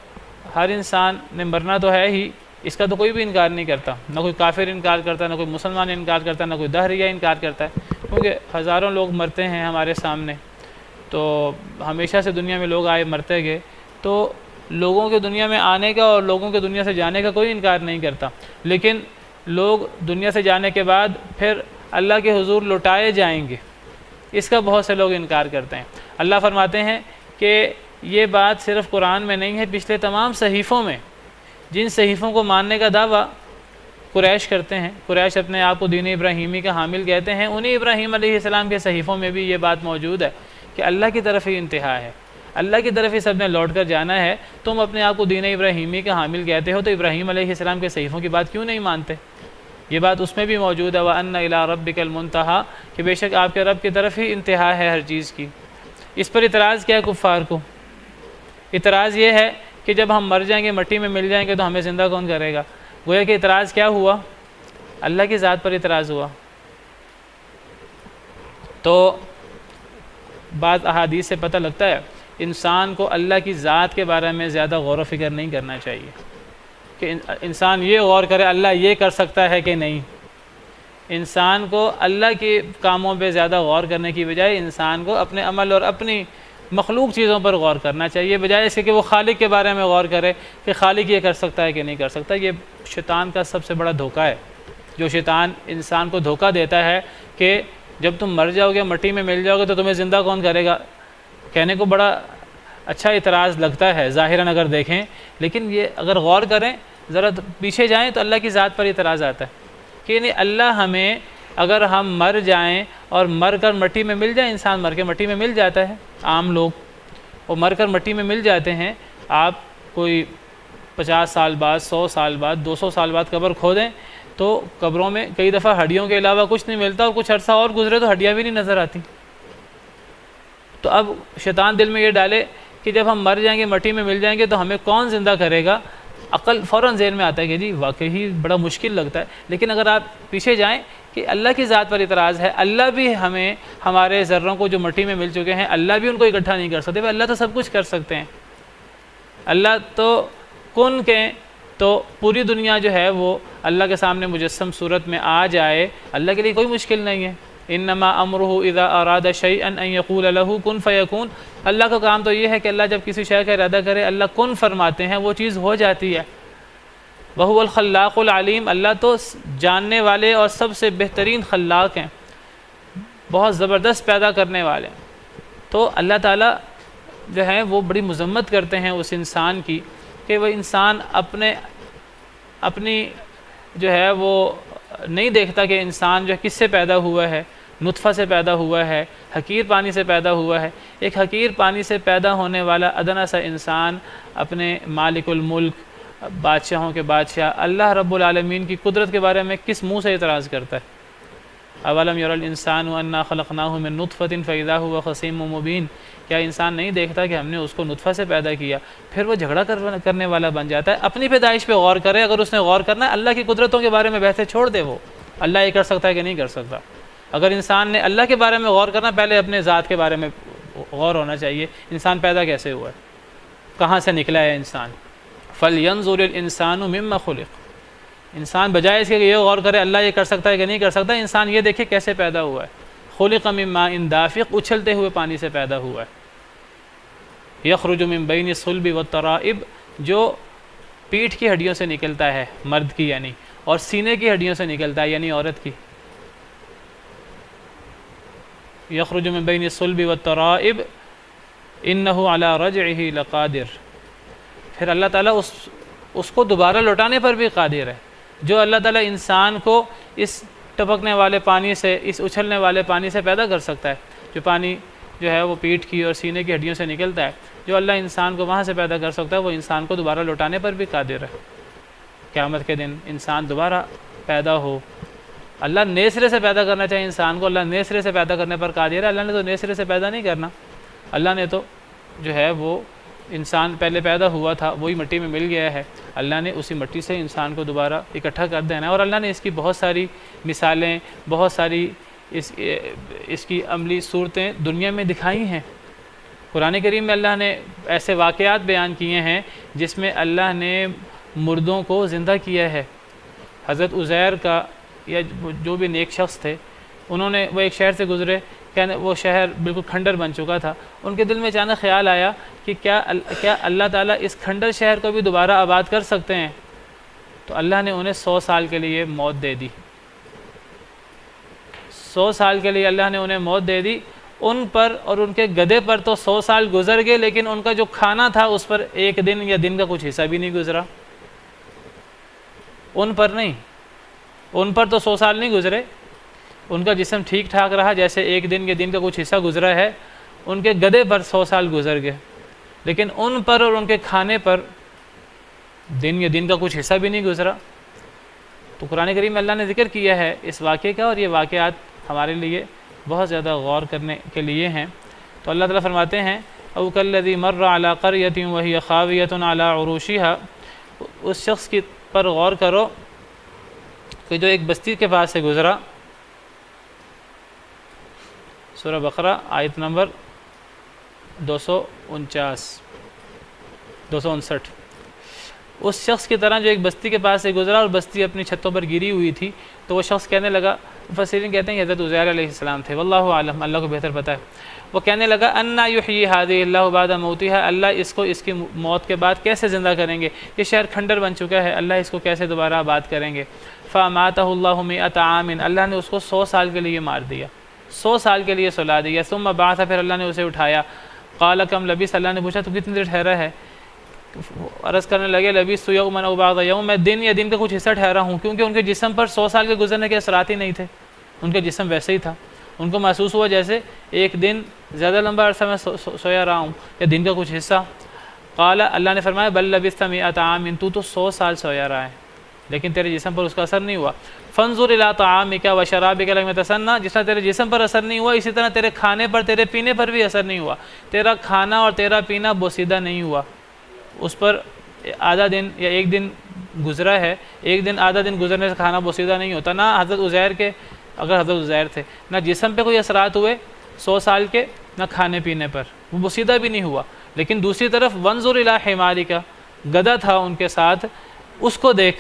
ہر انسان نے مرنا تو ہے ہی، اس کا تو کوئی بھی انکار نہیں کرتا، نہ کوئی کافر انکار کرتا، نہ کوئی مسلمان انکار کرتا، نہ کوئی دہریہ انکار کرتا ہے، کیونکہ ہزاروں لوگ مرتے ہیں ہمارے سامنے، تو ہمیشہ سے دنیا میں لوگ آئے مرتے گئے، تو لوگوں کے دنیا میں آنے کا اور لوگوں کے دنیا سے جانے کا کوئی انکار نہیں کرتا، لیکن لوگ دنیا سے جانے کے بعد پھر اللہ کے حضور لوٹائے جائیں گے، اس کا بہت سے لوگ انکار کرتے ہیں۔ اللہ فرماتے ہیں کہ یہ بات صرف قرآن میں نہیں ہے، پچھلے تمام صحیفوں میں، جن صحیفوں کو ماننے کا دعویٰ قریش کرتے ہیں، قریش اپنے آپ کو دین ابراہیمی کا حامل کہتے ہیں، انہی ابراہیم علیہ السلام کے صحیفوں میں بھی یہ بات موجود ہے کہ اللہ کی طرف ہی انتہا ہے، اللہ کی طرف ہی سب نے لوٹ کر جانا ہے۔ تم اپنے آپ کو دین ابراہیمی کا حامل کہتے ہو تو ابراہیم علیہ السلام کے صحیفوں کی بات کیوں نہیں مانتے؟ یہ بات اس میں بھی موجود ہے، وَأَنَّ إِلَىٰ رَبِّكَ الْمُنْتَهَىٰ، کہ بے شک آپ کے رب کی طرف ہی انتہا ہے ہر چیز کی۔ اس پر اعتراض کیا ہے کفار کو؟ اعتراض یہ ہے کہ جب ہم مر جائیں گے، مٹی میں مل جائیں گے تو ہمیں زندہ کون کرے گا؟ گویا کہ اعتراض کیا ہوا؟ اللہ کی ذات پر اعتراض ہوا۔ تو بعض احادیث سے پتہ لگتا ہے انسان کو اللہ کی ذات کے بارے میں زیادہ غور و فکر نہیں کرنا چاہیے، کہ انسان یہ غور کرے اللہ یہ کر سکتا ہے کہ نہیں۔ انسان کو اللہ کے کاموں پہ زیادہ غور کرنے کی بجائے انسان کو اپنے عمل اور اپنی مخلوق چیزوں پر غور کرنا چاہیے، بجائے اس کے کہ وہ خالق کے بارے میں غور کرے کہ خالق یہ کر سکتا ہے کہ نہیں کر سکتا۔ یہ شیطان کا سب سے بڑا دھوکہ ہے، جو شیطان انسان کو دھوکہ دیتا ہے کہ جب تم مر جاؤ گے، مٹی میں مل جاؤ گے تو تمہیں زندہ کون کرے گا۔ کہنے کو بڑا اچھا اعتراض لگتا ہے ظاہراً اگر دیکھیں، لیکن یہ اگر غور کریں ذرا پیچھے جائیں تو اللہ کی ذات پر اعتراض آتا ہے کہ یعنی اللہ ہمیں، اگر ہم مر جائیں اور مر کر مٹی میں مل جائیں، انسان مر کے مٹی میں مل جاتا ہے، عام لوگ وہ مر کر مٹی میں مل جاتے ہیں، آپ کوئی 50 سال بعد، 100 سال بعد، 200 سال بعد قبر کھودیں تو قبروں میں کئی دفعہ ہڈیوں کے علاوہ کچھ نہیں ملتا، اور کچھ عرصہ اور گزرے تو ہڈیاں بھی نہیں نظر آتی۔ تو اب شیطان دل میں یہ ڈالے کہ جب ہم مر جائیں گے، مٹی میں مل جائیں گے تو ہمیں کون زندہ کرے گا؟ عقل فوراً ذہن میں آتا ہے کہ جی واقعی بڑا مشکل لگتا ہے، لیکن اگر آپ پیچھے جائیں کہ اللہ کی ذات پر اعتراض ہے، اللہ بھی ہمیں ہمارے ذروں کو جو مٹی میں مل چکے ہیں، اللہ بھی ان کو اکٹھا نہیں کر سکتے، اللہ تو سب کچھ کر سکتے ہیں۔ اللہ تو کن کہیں تو پوری دنیا جو ہے وہ اللہ کے سامنے مجسم صورت میں آ جائے، اللہ کے لیے کوئی مشکل نہیں ہے۔ انما امرہ اذا اراد شیئا ان یقول له کن فیکون، اللہ کا کام تو یہ ہے کہ اللہ جب کسی شے کا ارادہ کرے، اللہ کن فرماتے ہیں، وہ چیز ہو جاتی ہے۔ وہو الخلاق العلیم، اللہ تو جاننے والے اور سب سے بہترین خلاق ہیں، بہت زبردست پیدا کرنے والے ہیں۔ تو اللہ تعالیٰ جو ہے وہ بڑی مذمت کرتے ہیں اس انسان کی کہ وہ انسان اپنی جو ہے وہ نہیں دیکھتا کہ انسان جو کس سے پیدا ہوا ہے، نطفہ سے پیدا ہوا ہے، حقیر پانی سے پیدا ہوا ہے۔ ایک حقیر پانی سے پیدا ہونے والا ادنا سا انسان اپنے مالک الملک، بادشاہوں کے بادشاہ اللہ رب العالمین کی قدرت کے بارے میں کس منہ سے اعتراض کرتا ہے؟ اولم یر الانسان انا خلقناہ من نطفۃ فاذا هو خصیم مبین، کیا انسان نہیں دیکھتا کہ ہم نے اس کو نطفہ سے پیدا کیا؟ پھر وہ جھگڑا کرنے والا بن جاتا ہے۔ اپنی پیدائش پہ غور کرے، اگر اس نے غور کرنا ہے، اللہ کی قدرتوں کے بارے میں بحثیں چھوڑ دے، وہ اللہ یہ کر سکتا ہے کہ نہیں کر سکتا۔ اگر انسان نے اللہ کے بارے میں غور کرنا، پہلے اپنے ذات کے بارے میں غور ہونا چاہیے، انسان پیدا کیسے ہوا ہے، کہاں سے نکلا ہے انسان۔ فَلْيَنْظُرِ الْإِنسَانُ مِمَّا خُلِقَ، انسان بجائے اس کے کہ یہ غور کرے اللہ یہ کر سکتا ہے کہ نہیں کر سکتا، انسان یہ دیکھے کیسے پیدا ہوا ہے۔ خُلِقَ مِن مَاءٍ دَافِقٍ، اچھلتے ہوئے پانی سے پیدا ہوا ہے۔ یخرج من بین الصلب والترائب، جو پیٹھ کی ہڈیوں سے نکلتا ہے، مرد کی یعنی، اور سینے کی ہڈیوں سے نکلتا ہے یعنی عورت کی۔ یخرج من بین الصلب والترائب انہ علی رجعہ لقادر، پھر اللہ تعالیٰ اس کو دوبارہ لوٹانے پر بھی قادر ہے۔ جو اللہ تعالیٰ انسان کو اس ٹپکنے والے پانی سے، اس اچھلنے والے پانی سے پیدا کر سکتا ہے، جو پانی جو ہے وہ پیٹھ کی اور سینے کی ہڈیوں سے نکلتا ہے، جو اللہ انسان کو وہاں سے پیدا کر سکتا ہے، وہ انسان کو دوبارہ لوٹانے پر بھی قادر ہے۔ قیامت کے دن انسان دوبارہ پیدا ہو، اللہ نئے سرے سے پیدا کرنا چاہیے انسان کو، اللہ نئے سرے سے پیدا کرنے پر قادر ہے۔ اللہ نے تو نئے سرے سے پیدا نہیں کرنا، اللہ نے تو جو ہے وہ انسان پہلے پیدا ہوا تھا، وہی مٹی میں مل گیا ہے، اللہ نے اسی مٹی سے انسان کو دوبارہ اکٹھا کر دینا ہے۔ اور اللہ نے اس کی بہت ساری مثالیں، بہت ساری اس کی عملی صورتیں دنیا میں دکھائی ہیں۔ قرآن کریم میں اللہ نے ایسے واقعات بیان کیے ہیں جس میں اللہ نے مردوں کو زندہ کیا ہے۔ حضرت عزیر کا یا جو بھی نیک شخص تھے، انہوں نے وہ ایک شہر سے گزرے، وہ شہر بالکل کھنڈر بن چکا تھا، ان کے دل میں اچانک خیال آیا کہ کیا اللہ تعالیٰ اس کھنڈر شہر کو بھی دوبارہ آباد کر سکتے ہیں؟ تو اللہ نے انہیں 100 سال کے لیے موت دے دی۔ 100 سال کے لیے اللہ نے انہیں موت دے دی۔ ان پر اور ان کے گدھے پر تو 100 سال گزر گئے، لیکن ان کا جو کھانا تھا اس پر ایک دن یا دن کا کچھ حصہ بھی نہیں گزرا۔ ان پر نہیں، ان پر تو 100 سال نہیں گزرے، ان کا جسم ٹھیک ٹھاک رہا، جیسے ایک دن یا دن کا کچھ حصہ گزرا ہے۔ ان کے گدھے پر 100 سال گزر گئے، لیکن ان پر اور ان کے کھانے پر دن یا دن کا کچھ حصہ بھی نہیں گزرا۔ تو قرآن کریم میں اللہ نے ذکر کیا ہے اس واقعے کا، اور یہ واقعات ہمارے لیے بہت زیادہ غور کرنے کے لیے ہیں۔ تو اللہ تعالیٰ فرماتے ہیں او کالذی مر علی قریۃ وہی خاویۃ علی عروشہا، اس شخص کی پر غور کرو کہ جو ایک بستی کے پاس سے گزرا۔ سورہ بقرہ آیت نمبر 259۔ اس شخص کی طرح جو ایک بستی کے پاس سے گزرا اور بستی اپنی چھتوں پر گری ہوئی تھی، تو وہ شخص کہنے لگا، مفسرین کہتے ہیں حضرت عزیر علیہ السلام تھے، واللہ عالم، اللہ کو بہتر پتہ ہے۔ وہ کہنے لگا انا یحیی ھذہ اللہ بعد موتھا، اللہ اس کو اس کی موت کے بعد کیسے زندہ کریں گے؟ یہ شہر کھنڈر بن چکا ہے، اللہ اس کو کیسے دوبارہ آباد کریں گے؟ فاماتہ اللہ 100 عام، اللہ نے اس کو 100 سال کے لیے مار دیا، 100 سال کے لیے سلا دیا۔ ثم بعث، پھر اللہ نے اسے اٹھایا۔ قال کم لبثت، اللہ نے پوچھا تو کتنی دیر ٹھہرا ہے؟ عرض کرنے لگے لبثت یوما او بعض یوم، میں دن یا دن کا کچھ حصہ ٹھہرا ہوں، کیونکہ ان کے جسم پر 100 سال کے گزرنے کے اثرات ہی نہیں تھے، ان کا جسم ویسے ہی تھا۔ ان کو محسوس ہوا جیسے ایک دن زیادہ لمبا عرصہ میں سویا رہا ہوں، یا دن کا کچھ حصہ۔ قال، اللہ نے فرمایا بل لبثت 100 عام، تو 100 سال سویا رہا ہے، لیکن تیرے جسم پر اس کا اثر نہیں ہوا۔ فانظر الی طعامک و شرابک لم یتسنى، جس طرح تیرے جسم پر اثر نہیں ہوا، اسی طرح تیرے کھانے پر، تیرے پینے پر بھی اثر نہیں ہوا۔ تیرا کھانا اور تیرا پینا بوسیدہ نہیں ہوا، اس پر آدھا دن یا ایک دن گزرا ہے، ایک دن آدھا دن گزرنے سے کھانا بوسیدہ نہیں ہوتا۔ نہ حضرت عزیر کے، اگر حضرت عزیر تھے، نہ جسم پہ کوئی اثرات ہوئے 100 سال کے، نہ کھانے پینے پر، وہ بوسیدہ بھی نہیں ہوا۔ لیکن دوسری طرف وانظر الی حمارک، گدھا تھا ان کے ساتھ، اس کو دیکھ۔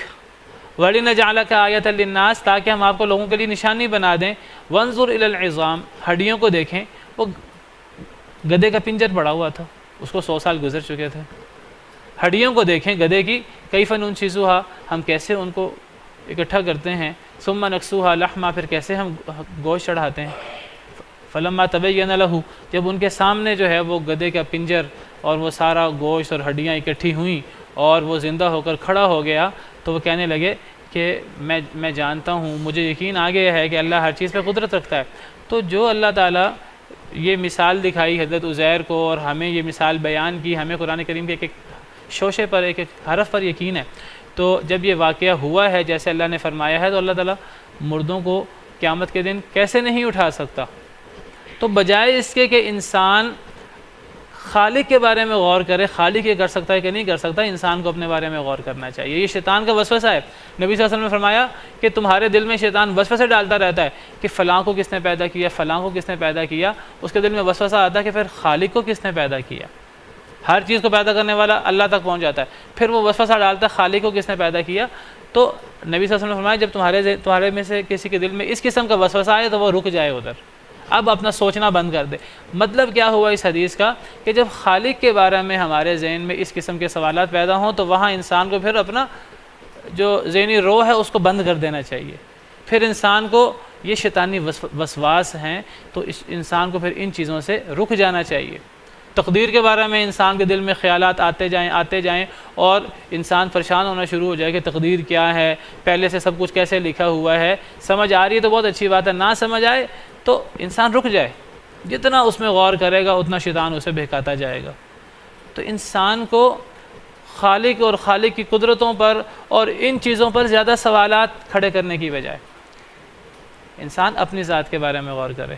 وَلِنَجْعَلَكَ آیَةً لِلنَّاسِ، تاکہ ہم آپ کو لوگوں کے لیے نشانی بنا دیں۔ وانظر الی العظام، ہڈیوں کو دیکھیں۔ وہ گدھے کا پنجر پڑا ہوا تھا، اس کو 100 سال گزر چکے تھے۔ ہڈیوں کو دیکھیں گدھے کی، کیف ننشزھا، ہم کیسے ان کو اکٹھا کرتے ہیں۔ ثم نکسوھا لحما، پھر کیسے ہم گوشت چڑھاتے ہیں۔ فلما تبین لہ، جب ان کے سامنے جو ہے وہ گدھے کا پنجر اور وہ سارا گوشت اور ہڈیاں اکٹھی ہوئیں اور وہ زندہ ہو کر کھڑا ہو گیا، تو وہ کہنے لگے کہ میں جانتا ہوں، مجھے یقین آ گیا ہے کہ اللہ ہر چیز پہ قدرت رکھتا ہے۔ تو جو اللہ تعالیٰ یہ مثال دکھائی حضرت عزیر کو، اور ہمیں یہ مثال بیان کی، ہمیں قرآن کریم کے ایک ایک شوشے پر، ایک ایک حرف پر یقین ہے۔ تو جب یہ واقعہ ہوا ہے جیسے اللہ نے فرمایا ہے، تو اللہ تعالیٰ مردوں کو قیامت کے دن کیسے نہیں اٹھا سکتا؟ تو بجائے اس کے کہ انسان خالق کے بارے میں غور کرے، خالق یہ کر سکتا ہے کہ نہیں کر سکتا، انسان کو اپنے بارے میں غور کرنا چاہیے۔ یہ شیطان کا وسوسہ ہے۔ نبی صلی اللہ علیہ وسلم نے فرمایا کہ تمہارے دل میں شیطان وسوسے ڈالتا رہتا ہے کہ فلاں کو کس نے پیدا کیا، فلاں کو کس نے پیدا کیا۔ اس کے دل میں وسوسہ آتا ہے کہ پھر خالق کو کس نے پیدا کیا۔ ہر چیز کو پیدا کرنے والا اللہ تک پہنچ جاتا ہے، پھر وہ وسوسہ ڈالتا ہے خالق کو کس نے پیدا کیا۔ تو نبی صلی اللہ علیہ وسلم نے فرمایا جب تمہارے میں سے کسی کے دل میں اس قسم کا وسوسہ آئے تو وہ رک جائے ادھر، اب اپنا سوچنا بند کر دے۔ مطلب کیا ہوا اس حدیث کا کہ جب خالق کے بارے میں ہمارے ذہن میں اس قسم کے سوالات پیدا ہوں تو وہاں انسان کو پھر اپنا جو ذہنی رو ہے اس کو بند کر دینا چاہیے۔ پھر انسان کو یہ شیطانی وسواس ہیں تو انسان کو پھر ان چیزوں سے رک جانا چاہیے۔ تقدیر کے بارے میں انسان کے دل میں خیالات آتے جائیں اور انسان پریشان ہونا شروع ہو جائے کہ تقدیر کیا ہے، پہلے سے سب کچھ کیسے لکھا ہوا ہے، سمجھ آ رہی ہے تو بہت اچھی بات ہے، نہ سمجھ آئے تو انسان رک جائے۔ جتنا اس میں غور کرے گا اتنا شیطان اسے بہکاتا جائے گا۔ تو انسان کو خالق اور خالق کی قدرتوں پر اور ان چیزوں پر زیادہ سوالات کھڑے کرنے کی بجائے انسان اپنی ذات کے بارے میں غور کرے۔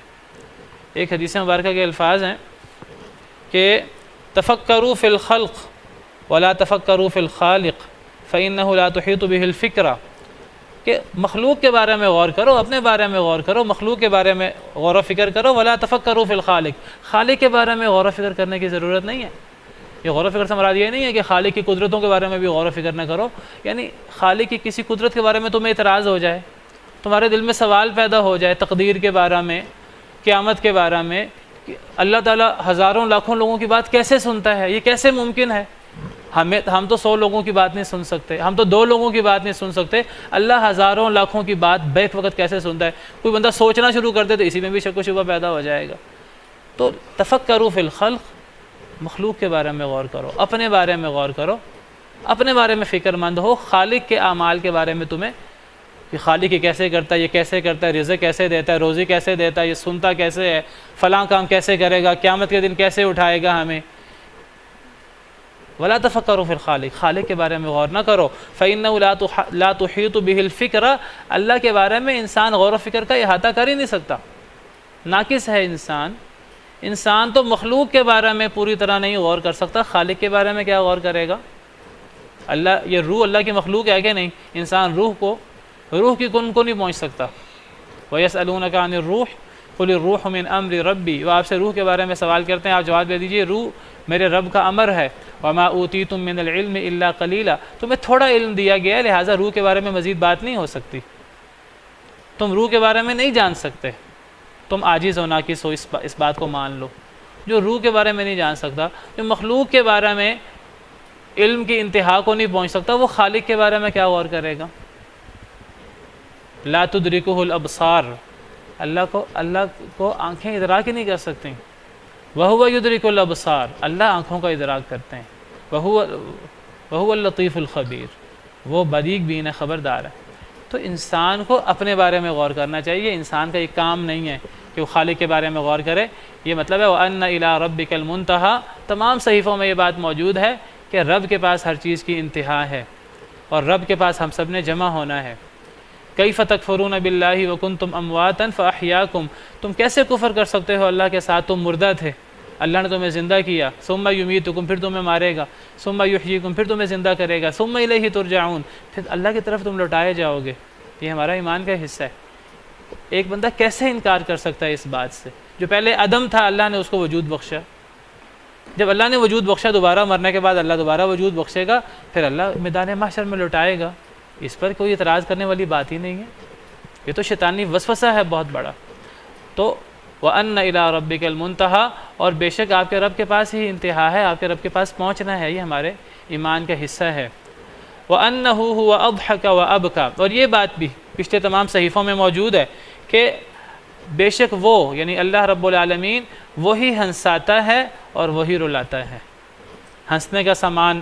ایک حدیث مبارکہ کے الفاظ ہیں کہ تفکروا فی الخلق ولا تفکروا فی الخالق فإنہ لا تحیط بہ الفکرہ، کہ مخلوق کے بارے میں غور کرو، اپنے بارے میں غور کرو، مخلوق کے بارے میں غور و فکر کرو. ولا تفکروا فی الخالق، خالق کے بارے میں غور و فکر کرنے کی ضرورت نہیں ہے. یہ غور و فکر سے مراد یہ نہیں ہے کہ خالق کی قدرتوں کے بارے میں بھی غور و فکر نہ کرو، یعنی خالق کی کسی قدرت کے بارے میں تمہیں اعتراض ہو جائے، تمہارے دل میں سوال پیدا ہو جائے تقدیر کے بارے میں، قیامت کے بارے میں، کہ اللہ تعالیٰ ہزاروں لاکھوں لوگوں کی بات کیسے سنتا ہے، یہ کیسے ممکن ہے؟ ہم تو 100 لوگوں کی بات نہیں سن سکتے، ہم تو 2 لوگوں کی بات نہیں سن سکتے، اللہ ہزاروں لاکھوں کی بات بیک وقت کیسے سنتا ہے؟ کوئی بندہ سوچنا شروع کر دے تو اسی میں بھی شک و شبہ پیدا ہو جائے گا. تو تفکروا فی الخلق، مخلوق کے بارے میں غور کرو، اپنے بارے میں غور کرو، اپنے بارے میں فکر مند ہو. خالق کے اعمال کے بارے میں تمہیں، کہ خالق یہ کیسے کرتا ہے، یہ کیسے کرتا ہے، رزق کیسے دیتا ہے، روزی کیسے دیتا ہے، یہ سنتا کیسے ہے، فلاں کام کیسے کرے گا، قیامت کے دن کیسے اٹھائے گا ہمیں. ولا تفکروا فی الخالق، خالق کے بارے میں غور نہ کرو. فإنه لا تحیط به الفکر، اللہ کے بارے میں انسان غور و فکر کا احاطہ کر ہی نہیں سکتا، ناقص ہے انسان. انسان تو مخلوق کے بارے میں پوری طرح نہیں غور کر سکتا، خالق کے بارے میں کیا غور کرے گا؟ یہ روح اللہ کی مخلوق ہے کہ نہیں؟ انسان روح کی کن کو نہیں پہنچ سکتا. وَيَسْأَلُونَكَ عَنِ الرُّوحِ قُلِ الرُّوحُ مِنْ أَمْرِ رَبِّي، وہ آپ سے روح کے بارے میں سوال کرتے ہیں، آپ جواب دے دیجئے روح میرے رب کا امر ہے. وَمَا أُوتِيتُم مِّنَ الْعِلْمِ إِلَّا قَلِيلًا، تمہیں تھوڑا علم دیا گیا ہے، لہٰذا روح کے بارے میں مزید بات نہیں ہو سکتی. تم روح کے بارے میں نہیں جان سکتے، تم عاجز ہو، ناقص ہو، اس بات کو مان لو. جو روح کے بارے میں نہیں جان سکتا، جو مخلوق کے بارے میں علم کی انتہا کو نہیں پہنچ سکتا، وہ خالق کے بارے میں کیا غور کرے گا؟ لا تدرکہ الابصار، اللہ کو آنکھیں ادراک ہی نہیں کر سکتی. وہو یدرک الابصار، اللہ آنکھوں کا ادراک کرتے ہیں. وہو اللطیف الخبیر، وہ باریک بین خبردار ہے. تو انسان کو اپنے بارے میں غور کرنا چاہیے. انسان کا یہ کام نہیں ہے کہ وہ خالق کے بارے میں غور کرے. یہ مطلب ہے وَأَنَّ إِلَىٰ رَبِّكَ الْمُنْتَهَىٰ، تمام صحیفوں میں یہ بات موجود ہے کہ رب کے پاس ہر چیز کی انتہا ہے، اور رب کے پاس ہم سب نے جمع ہونا ہے. کیف تکفرون باللہ وکنتم امواتا فاحیاکم، تم کیسے کفر کر سکتے ہو اللہ کے ساتھ، تم مردہ تھے، اللہ نے تمہیں زندہ کیا. ثم یمیتکم، پھر تمہیں مارے گا. ثم یحییکم، پھر تمہیں زندہ کرے گا. ثم الیہ ترجعون، پھر اللہ کی طرف تم لوٹائے جاؤ گے. یہ ہمارا ایمان کا حصہ ہے. ایک بندہ کیسے انکار کر سکتا ہے اس بات سے؟ جو پہلے عدم تھا اللہ نے اس کو وجود بخشا. جب اللہ نے وجود بخشا، دوبارہ مرنے کے بعد اللہ دوبارہ وجود بخشے گا، پھر اللہ میدان محشر میں لوٹائے گا. اس پر کوئی اعتراض کرنے والی بات ہی نہیں ہے. یہ تو شیطانی وسوسہ ہے بہت بڑا. تو وَأَنَّ إِلَىٰ رَبِّكَ الْمُنْتَهَىٰ، اور بے شک آپ کے رب کے پاس ہی انتہا ہے، آپ کے رب کے پاس پہنچنا ہے. یہ ہمارے ایمان کا حصہ ہے. وَأَنَّهُ هُوَ أَضْحَكَ وَأَبْكَىٰ، اور یہ بات بھی پچھلے تمام صحیفوں میں موجود ہے کہ بے شک وہ یعنی اللہ رب العالمین وہی ہنساتا ہے اور وہی رلاتا ہے. ہنسنے کا سامان،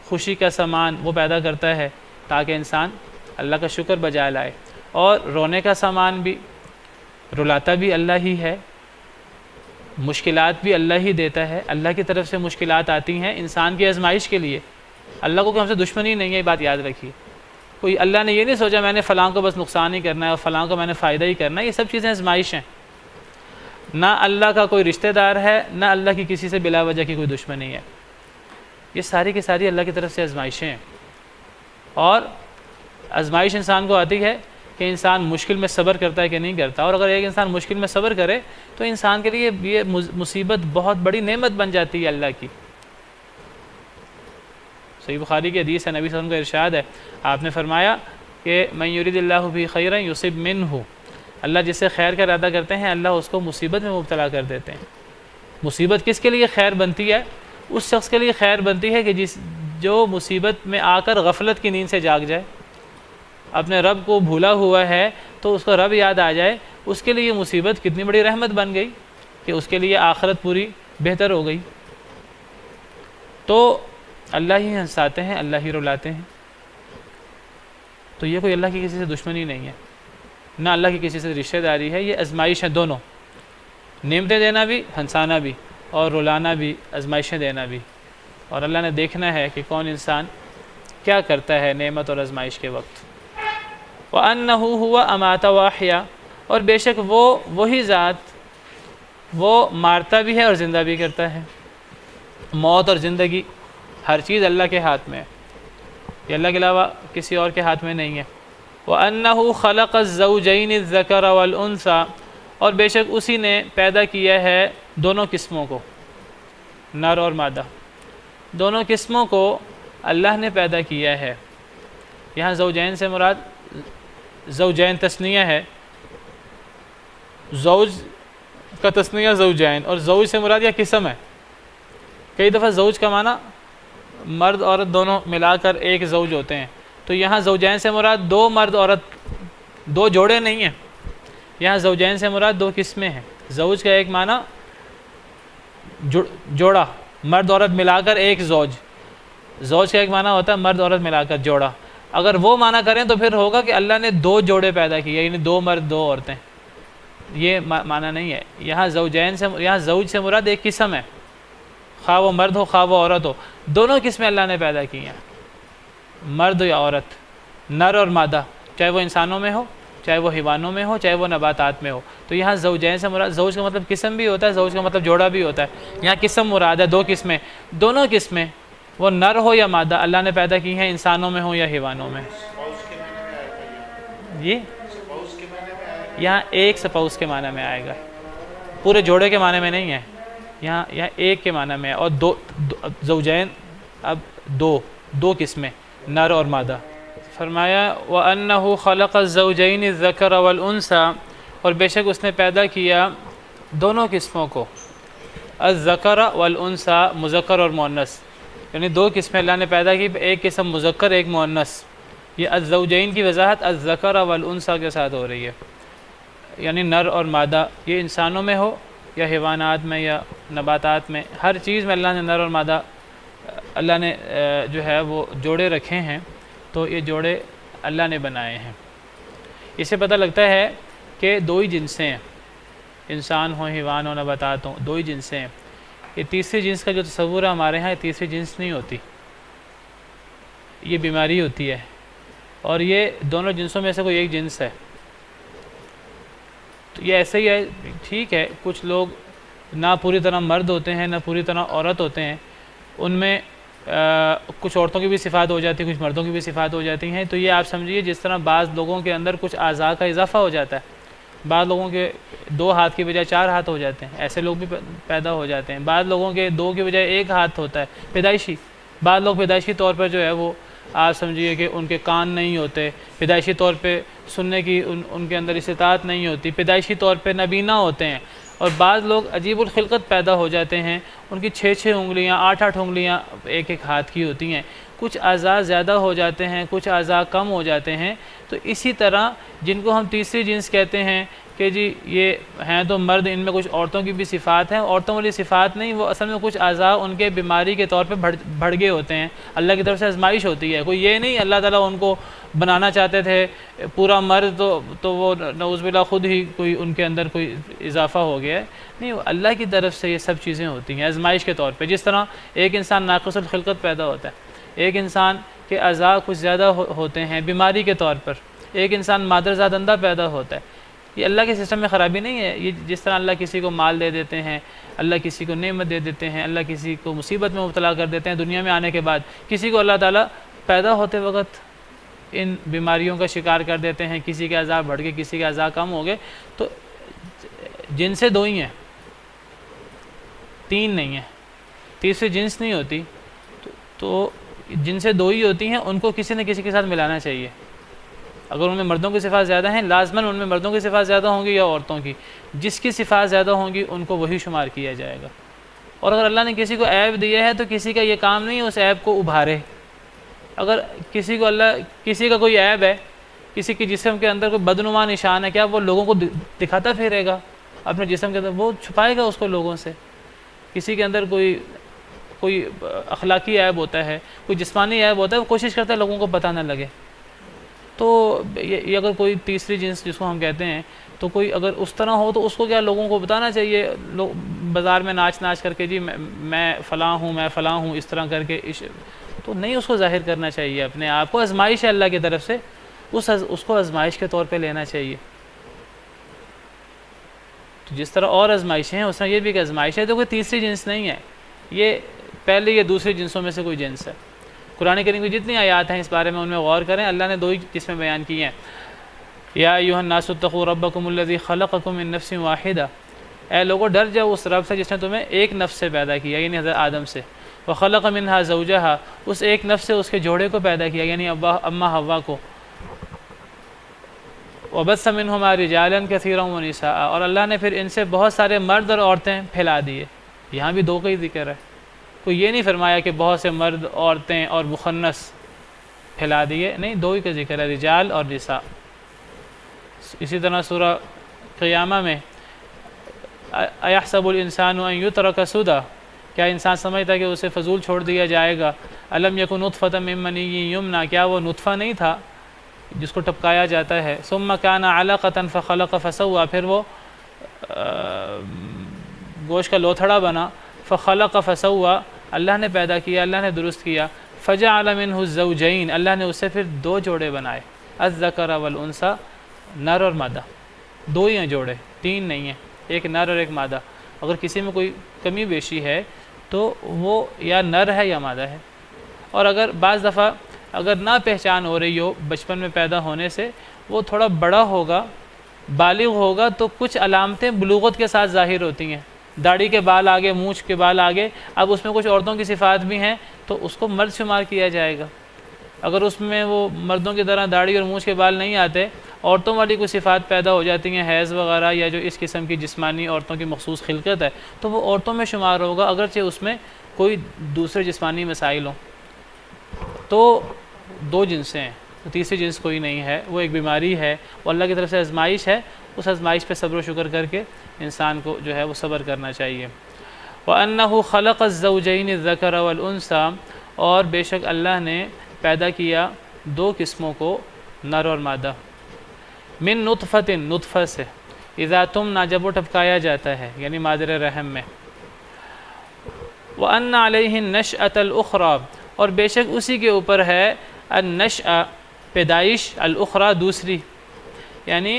خوشی کا سامان وہ پیدا کرتا ہے تاکہ انسان اللہ کا شکر بجا لائے، اور رونے کا سامان بھی، رلاتا بھی اللہ ہی ہے. مشکلات بھی اللہ ہی دیتا ہے. اللہ کی طرف سے مشکلات آتی ہیں انسان کی آزمائش کے لیے. اللہ کو کہ ہم سے دشمنی نہیں ہے، یہ بات یاد رکھیے. کوئی اللہ نے یہ نہیں سوچا میں نے فلاں کو بس نقصان ہی کرنا ہے اور فلاں کو میں نے فائدہ ہی کرنا ہے. یہ سب چیزیں آزمائش ہیں. نہ اللہ کا کوئی رشتہ دار ہے، نہ اللہ کی کسی سے بلا وجہ کی کوئی دشمنی ہے. یہ ساری کی ساری اللہ کی طرف سے آزمائشیں ہیں. اور آزمائش انسان کو آتی ہے کہ انسان مشکل میں صبر کرتا ہے کہ نہیں کرتا. اور اگر ایک انسان مشکل میں صبر کرے تو انسان کے لیے یہ مصیبت بہت بڑی نعمت بن جاتی ہے اللہ کی. صحیح بخاری کی حدیث ہے، نبی صلی اللہ علیہ وسلم کا ارشاد ہے، آپ نے فرمایا کہ من یرید اللہ بہ خیرا یصب منہ، اللہ جس سے خیر کا ارادہ کرتے ہیں اللہ اس کو مصیبت میں مبتلا کر دیتے ہیں. مصیبت کس کے لیے خیر بنتی ہے؟ اس شخص کے لیے خیر بنتی ہے کہ جو مصیبت میں آ کر غفلت کی نیند سے جاگ جائے، اپنے رب کو بھولا ہوا ہے تو اس کو رب یاد آ جائے. اس کے لیے یہ مصیبت کتنی بڑی رحمت بن گئی کہ اس کے لیے آخرت پوری بہتر ہو گئی. تو اللہ ہی ہنساتے ہیں، اللہ ہی رلاتے ہیں. تو یہ کوئی اللہ کی کسی سے دشمنی نہیں ہے، نہ اللہ کی کسی سے رشتہ داری ہے. یہ آزمائش ہے دونوں، نعمتیں دینا بھی، ہنسانا بھی، اور رلانا بھی، آزمائشیں دینا بھی. اور اللہ نے دیکھنا ہے کہ کون انسان کیا کرتا ہے نعمت اور آزمائش کے وقت. وَأَنَّهُ هُوَ أَمَاتَ وَأَحْيَا، اور بے شک وہی ذات وہ مارتا بھی ہے اور زندہ بھی کرتا ہے. موت اور زندگی ہر چیز اللہ کے ہاتھ میں ہے، یہ اللہ کے علاوہ کسی اور کے ہاتھ میں نہیں ہے. وَأَنَّهُ خَلَقَ الزَّوْجَيْنِ الذَّكَرَ وَالْأُنثَى، اور بے شک اسی نے پیدا کیا ہے دونوں قسموں کو، نر اور مادہ، دونوں قسموں کو اللہ نے پیدا کیا ہے۔ یہاں زوجین سے مراد زوجین تثنیہ ہے، زوج کا تثنیہ زوجین، اور زوج سے مراد یہ قسم ہے۔ کئی دفعہ زوج کا معنی مرد عورت دونوں ملا کر ایک زوج ہوتے ہیں، تو یہاں زوجین سے مراد دو مرد عورت، دو جوڑے نہیں ہیں، یہاں زوجین سے مراد دو قسمیں ہیں۔ زوج کا ایک معنی جوڑا، مرد عورت ملا کر ایک زوج، زوج کا ایک معنی ہوتا ہے مرد عورت ملا کر جوڑا۔ اگر وہ معنی کریں تو پھر ہوگا کہ اللہ نے دو جوڑے پیدا کیے، یعنی دو مرد دو عورتیں، یہ معنی نہیں ہے۔ یہاں زوجین سے، یہاں زوج سے مراد ایک قسم ہے، خواہ وہ مرد ہو خواہ وہ عورت ہو، دونوں قسمیں اللہ نے پیدا کی ہیں، مرد یا عورت، نر اور مادہ، چاہے وہ انسانوں میں ہو، چاہے وہ حیوانوں میں ہو، چاہے وہ نباتات میں ہو۔ تو یہاں زوجین سے مراد، زوج کا مطلب قسم بھی ہوتا ہے، زوج کا مطلب جوڑا بھی ہوتا ہے، یہاں قسم مراد ہے، دو قسمیں، دونوں قسمیں وہ نر ہو یا مادہ اللہ نے پیدا کی ہیں، انسانوں میں ہو یا حیوانوں میں۔ جی یہاں ایک سپوز کے معنی میں آئے گا، پورے جوڑے کے معنی میں نہیں ہے، یہاں ایک کے معنی میں ہے، اور دو زوجین، اب دو قسمیں، نر اور مادہ۔ فرمایا وَأَنَّهُ خَلَقَ الزَّوْجَيْنِ الذَّكَرَ وَالْأُنثَى، اور بے شک اس نے پیدا کیا دونوں قسموں کو، الذکر والانثى، مذکر اور مؤنث، یعنی دو قسمیں اللہ نے پیدا کی، ایک قسم مذکر ایک مؤنث۔ یہ الزوجین کی وضاحت الذکر والانثى کے ساتھ ہو رہی ہے، یعنی نر اور مادہ، یہ انسانوں میں ہو یا حیوانات میں یا نباتات میں، ہر چیز میں اللہ نے نر اور مادہ، اللہ نے جو ہے وہ جوڑے رکھے ہیں، تو یہ جوڑے اللہ نے بنائے ہیں۔ اس سے پتہ لگتا ہے کہ دو ہی جنسیں ہیں، انسان ہوں حیوان ہوں نباتات ہوں، دو ہی جنسیں ہیں۔ یہ تیسری جنس کا جو تصور ہے ہمارے ہاں، یہ تیسری جنس نہیں ہوتی، یہ بیماری ہوتی ہے، اور یہ دونوں جنسوں میں سے کوئی ایک جنس ہے۔ تو یہ ایسے ہی ہے، ٹھیک ہے، کچھ لوگ نہ پوری طرح مرد ہوتے ہیں نہ پوری طرح عورت ہوتے ہیں، ان میں کچھ عورتوں کی بھی صفات ہو جاتی ہیں، کچھ مردوں کی بھی صفات ہو جاتی ہیں۔ تو یہ آپ سمجھیے جس طرح بعض لوگوں کے اندر کچھ اعضاء کا اضافہ ہو جاتا ہے، بعض لوگوں کے 2 ہاتھ کی بجائے 4 ہاتھ ہو جاتے ہیں، ایسے لوگ بھی پیدا ہو جاتے ہیں۔ بعض لوگوں کے 2 کی بجائے 1 ہاتھ ہوتا ہے پیدائشی، بعض لوگ پیدائشی طور پر جو ہے وہ آپ سمجھیے کہ ان کے کان نہیں ہوتے، پیدائشی طور پہ سننے کی ان کے اندر استطاعت نہیں ہوتی، پیدائشی طور پہ نابینا ہوتے ہیں۔ اور بعض لوگ عجیب الخلقت پیدا ہو جاتے ہیں، ان کی 6 انگلیاں 8 انگلیاں ایک ہاتھ کی ہوتی ہیں، کچھ اعضاء زیادہ ہو جاتے ہیں، کچھ اعضاء کم ہو جاتے ہیں۔ تو اسی طرح جن کو ہم تیسری جنس کہتے ہیں کہ جی یہ ہیں تو مرد، ان میں کچھ عورتوں کی بھی صفات ہیں، عورتوں والی صفات نہیں، وہ اصل میں کچھ اعضاء ان کے بیماری کے طور پہ بڑھ گئے ہوتے ہیں، اللہ کی طرف سے آزمائش ہوتی ہے۔ کوئی یہ نہیں اللہ تعالیٰ ان کو بنانا چاہتے تھے پورا مرد تو وہ نعوذ باللہ خود ہی کوئی ان کے اندر کوئی اضافہ ہو گیا ہے، نہیں، اللہ کی طرف سے یہ سب چیزیں ہوتی ہیں آزمائش کے طور پہ۔ جس طرح ایک انسان ناقص الخلقت پیدا ہوتا ہے، ایک انسان کے اعضاء کچھ زیادہ ہوتے ہیں بیماری کے طور پر، ایک انسان مادر زاد اندھا پیدا ہوتا ہے، یہ اللہ کے سسٹم میں خرابی نہیں ہے۔ یہ جس طرح اللہ کسی کو مال دے دیتے ہیں، اللہ کسی کو نعمت دے دیتے ہیں، اللہ کسی کو مصیبت میں مبتلا کر دیتے ہیں دنیا میں آنے کے بعد، کسی کو اللہ تعالیٰ پیدا ہوتے وقت ان بیماریوں کا شکار کر دیتے ہیں، کسی کے اعضاء بڑھ گئے کسی کے اعضاء کم ہو گئے۔ تو جن سے 2 ہی ہیں، 3 نہیں ہیں، تیسری جنس نہیں ہوتی، تو جن سے 2 ہی ہوتی ہیں ان کو کسی نہ کسی کے ساتھ ملانا چاہیے۔ اگر ان میں مردوں کی صفات زیادہ ہیں، لازماً ان میں مردوں کی صفات زیادہ ہوں گی یا عورتوں کی، جس کی صفات زیادہ ہوں گی ان کو وہی شمار کیا جائے گا۔ اور اگر اللہ نے کسی کو عیب دیا ہے تو کسی کا یہ کام نہیں ہے اس عیب کو ابھارے۔ اگر کسی کو کسی کا کوئی عیب ہے، کسی کے جسم کے اندر کوئی بدنما نشان ہے، کیا وہ لوگوں کو دکھاتا پھرے گا اپنے جسم کے اندر؟ وہ چھپائے گا اس کو لوگوں سے۔ کسی کے اندر کوئی اخلاقی عیب ہوتا ہے، کوئی جسمانی عیب ہوتا ہے، وہ کوشش کرتا ہے لوگوں کو پتہ نہ لگے۔ تو یہ اگر کوئی تیسری جنس جس کو ہم کہتے ہیں، تو کوئی اگر اس طرح ہو تو اس کو کیا لوگوں کو بتانا چاہیے، بازار میں ناچ کر کے جی میں فلاں ہوں میں فلاں ہوں، اس طرح کر کے تو نہیں، اس کو ظاہر کرنا چاہیے اپنے آپ کو۔ آزمائش ہے اللہ کی طرف سے، اس کو آزمائش کے طور پہ لینا چاہیے۔ تو جس طرح اور آزمائشیں ہیں اس طرح یہ بھی ایک آزمائش ہے، تو کوئی تیسری جنس نہیں ہے، یہ پہلے یہ دوسری جنسوں میں سے کوئی جنس ہے۔ قرآن کریم کی جتنی آیات ہیں اس بارے میں ان میں غور کریں، اللہ نے 2 ہی قسمیں بیان کی ہیں۔ یا ایھا الناس اتقوا ربکم الذی خلقکم من نفس واحدہ، اے لوگو ڈر جاؤ اس رب سے جس نے تمہیں ایک نفس سے پیدا کیا، یعنی حضرت آدم سے، وخلق منہا زوجہا، اس ایک نفس سے اس کے جوڑے کو پیدا کیا، یعنی اماں حوا کو، وبث منہما رجالا کثیرا ونساء، اور اللہ نے پھر ان سے بہت سارے مرد اور عورتیں پھیلا دیے۔ یہاں بھی 2 کا ہی ذکر ہے، کوئی یہ نہیں فرمایا کہ بہت سے مرد، عورتیں اور مخنث پھیلا دیے، نہیں، 2 ہی کا ذکر ہے، رجال اور نساء۔ اسی طرح سورہ قیامہ میں ایحسب الانسان ان یترک سدی، کیا انسان سمجھتا ہے کہ اسے فضول چھوڑ دیا جائے گا؟ الم یکن نطفۃ من منی یمنی، کیا وہ نطفہ نہیں تھا جس کو ٹپکایا جاتا ہے؟ ثم کان علقۃ فخلق فسوی، پھر وہ گوشت کا لوتھڑا بنا، فخلق فسوی، اللہ نے پیدا کیا، اللہ نے درست کیا، فجعل منہ الزوجین، اللہ نے اس سے پھر 2 جوڑے بنائے، الذکر والانثی، نر اور مادہ، 2 ہی ہیں جوڑے، 3 نہیں ہیں، ایک نر اور ایک مادہ۔ اگر کسی میں کوئی کمی بیشی ہے تو وہ یا نر ہے یا مادہ ہے۔ اور اگر بعض دفعہ اگر نہ پہچان ہو رہی ہو بچپن میں پیدا ہونے سے، وہ تھوڑا بڑا ہوگا، بالغ ہوگا تو کچھ علامتیں بلوغت کے ساتھ ظاہر ہوتی ہیں، داڑھی کے بال آگے، مونچھ کے بال آگے، اب اس میں کچھ عورتوں کی صفات بھی ہیں تو اس کو مرد شمار کیا جائے گا۔ اگر اس میں وہ مردوں کی طرح داڑھی اور مونچھ کے بال نہیں آتے، عورتوں والی کوئی صفات پیدا ہو جاتی ہیں، حیض وغیرہ یا جو اس قسم کی جسمانی عورتوں کی مخصوص خلقت ہے، تو وہ عورتوں میں شمار ہوگا، اگرچہ اس میں کوئی دوسرے جسمانی مسائل ہوں۔ تو 2 جنسیں ہیں، تیسری جنس کوئی نہیں ہے، وہ ایک بیماری ہے، وہ اللہ کی طرف سے آزمائش ہے، اس آزمائش پہ صبر و شکر کر کے انسان کو جو ہے وہ صبر کرنا چاہیے۔ وَأَنَّهُ خَلَقَ الزَّوْجَيْنِ الذَّكَرَ وَالْأُنثَى، اور بے شک اللہ نے پیدا کیا 2 قسموں کو، نر اور مادہ، من نطفۃ، نطفہ سے، اذا تمنی، جب وہ ٹپکایا جاتا ہے یعنی مادر رحم میں، وَأَنَّ عَلَيْهِ النَّشْأَةَ الْأُخْرَى، اور بے شک اسی کے اوپر ہے النشأ، پیدائش، الاخری، دوسری، یعنی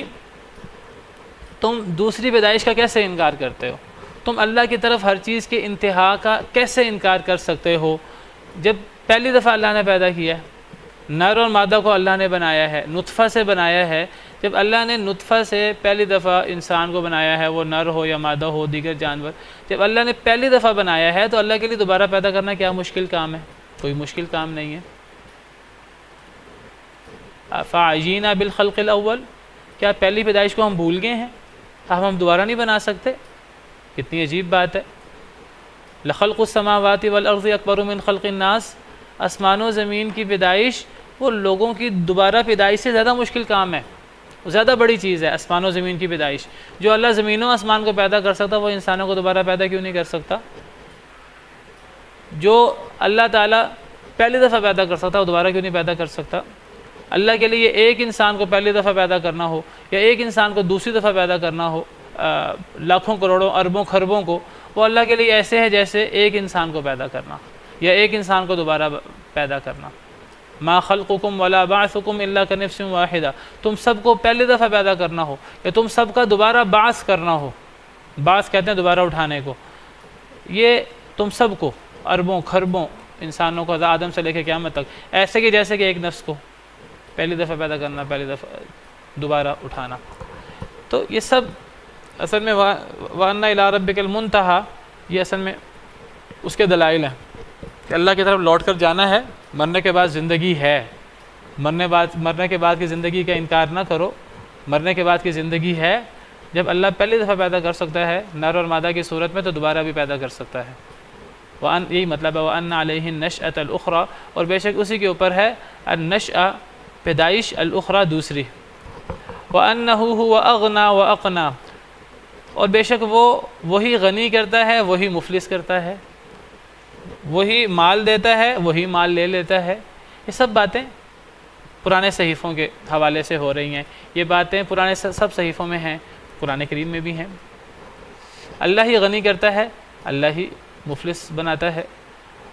تم دوسری پیدائش کا کیسے انکار کرتے ہو؟ تم اللہ کی طرف ہر چیز کے انتہا کا کیسے انکار کر سکتے ہو جب پہلی دفعہ اللہ نے پیدا کیا ہے؟ نر اور مادہ کو اللہ نے بنایا ہے، نطفہ سے بنایا ہے۔ جب اللہ نے نطفہ سے پہلی دفعہ انسان کو بنایا ہے، وہ نر ہو یا مادہ ہو، دیگر جانور، جب اللہ نے پہلی دفعہ بنایا ہے تو اللہ کے لیے دوبارہ پیدا کرنا کیا مشکل کام ہے؟ کوئی مشکل کام نہیں ہے۔ فَعَجِينَا بِالْخَلْقِ الْأَوَّلِ، کیا پہلی پیدائش کو ہم بھول گئے ہیں؟ ہم دوبارہ نہیں بنا سکتے؟ کتنی عجیب بات ہے۔ لَخَلْقُ السَّمَاوَاتِ وَالْأَرْضِ أَكْبَرُ مِنْ خَلْقِ النَّاسِ، آسمان و زمین کی پیدائش وہ لوگوں کی دوبارہ پیدائش سے زیادہ مشکل کام ہے، زیادہ بڑی چیز ہے آسمان و زمین کی پیدائش۔ جو اللہ زمین و آسمان کو پیدا کر سکتا وہ انسانوں کو دوبارہ پیدا کیوں نہیں کر سکتا؟ جو اللہ تعالیٰ پہلی دفعہ پیدا کر سکتا وہ دوبارہ کیوں نہیں پیدا کر سکتا؟ اللہ کے لیے ایک انسان کو پہلی دفعہ پیدا کرنا ہو یا ایک انسان کو دوسری دفعہ پیدا کرنا ہو، لاکھوں کروڑوں اربوں خربوں کو، وہ اللہ کے لیے ایسے ہے جیسے ایک انسان کو پیدا کرنا یا ایک انسان کو دوبارہ پیدا کرنا۔ ما خلقکم ولا بعثکم الا کنفس واحدہ، تم سب کو پہلی دفعہ پیدا کرنا ہو یا تم سب کا دوبارہ بعث کرنا ہو، بعث کہتے ہیں دوبارہ اٹھانے کو، یہ تم سب کو اربوں خربوں انسانوں کو آدم سے لے کے قیامت تک ایسے کہ جیسے کہ ایک نفس کو پہلی دفعہ پیدا کرنا، پہلی دفعہ دوبارہ اٹھانا۔ تو یہ سب اصل میں وَأَنَّ إِلَىٰ رَبِّكَ الْمُنْتَهَىٰ، یہ اصل میں اس کے دلائل ہیں کہ اللہ کی طرف لوٹ کر جانا ہے، مرنے کے بعد زندگی ہے، مرنے کے بعد کی زندگی کا انکار نہ کرو، مرنے کے بعد کی زندگی ہے۔ جب اللہ پہلی دفعہ پیدا کر سکتا ہے نر اور مادہ کی صورت میں تو دوبارہ بھی پیدا کر سکتا ہے۔ یہی مطلب ہے وَأَنَّ عَلَيْهِ النَّشْأَةَ الْأُخْرَى، اور بے شک اسی کے اوپر ہے النشأ، پیدائش، الاخری، دوسری۔ وَأَنَّهُ هُوَ أَغْنَى وَأَقْنَى، اور بے شک وہ وہی غنی کرتا ہے، وہی مفلس کرتا ہے، وہی مال دیتا ہے، وہی مال لے لیتا ہے۔ یہ سب باتیں پرانے صحیفوں کے حوالے سے ہو رہی ہیں، یہ باتیں پرانے سب صحیفوں میں ہیں، قرآن کریم میں بھی ہیں۔ اللہ ہی غنی کرتا ہے، اللہ ہی مفلس بناتا ہے۔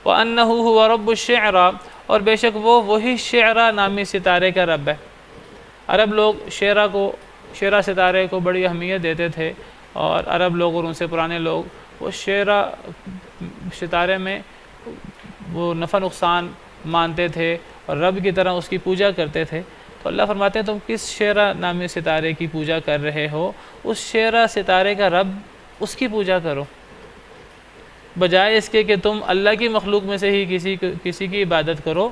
وَأَنَّهُ هُوَ رَبُّ الشِّعْرَىٰ، اور بے شک وہ وہی شعرا نامی ستارے کا رب ہے۔ عرب لوگ شعرا ستارے کو بڑی اہمیت دیتے تھے، اور عرب لوگ اور ان سے پرانے لوگ وہ شعرا ستارے میں وہ نفع نقصان مانتے تھے اور رب کی طرح اس کی پوجا کرتے تھے، تو اللہ فرماتے ہیں تم کس شعرا نامی ستارے کی پوجا کر رہے ہو؟ اس شعرا ستارے کا رب، اس کی پوجا کرو، بجائے اس کے کہ تم اللہ کی مخلوق میں سے ہی کسی کی عبادت کرو،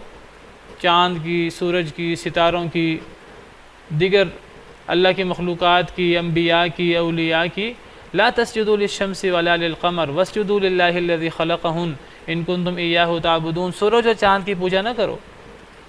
چاند کی، سورج کی، ستاروں کی، دیگر اللہ کی مخلوقات کی، انبیاء کی، اولیاء کی۔ لا تسجدوا للشمس ولا للقمر واسجدوا للہ الذی خلقہن ان کنتم ایاہ تعبدون۔ سورج اور چاند کی پوجا نہ کرو۔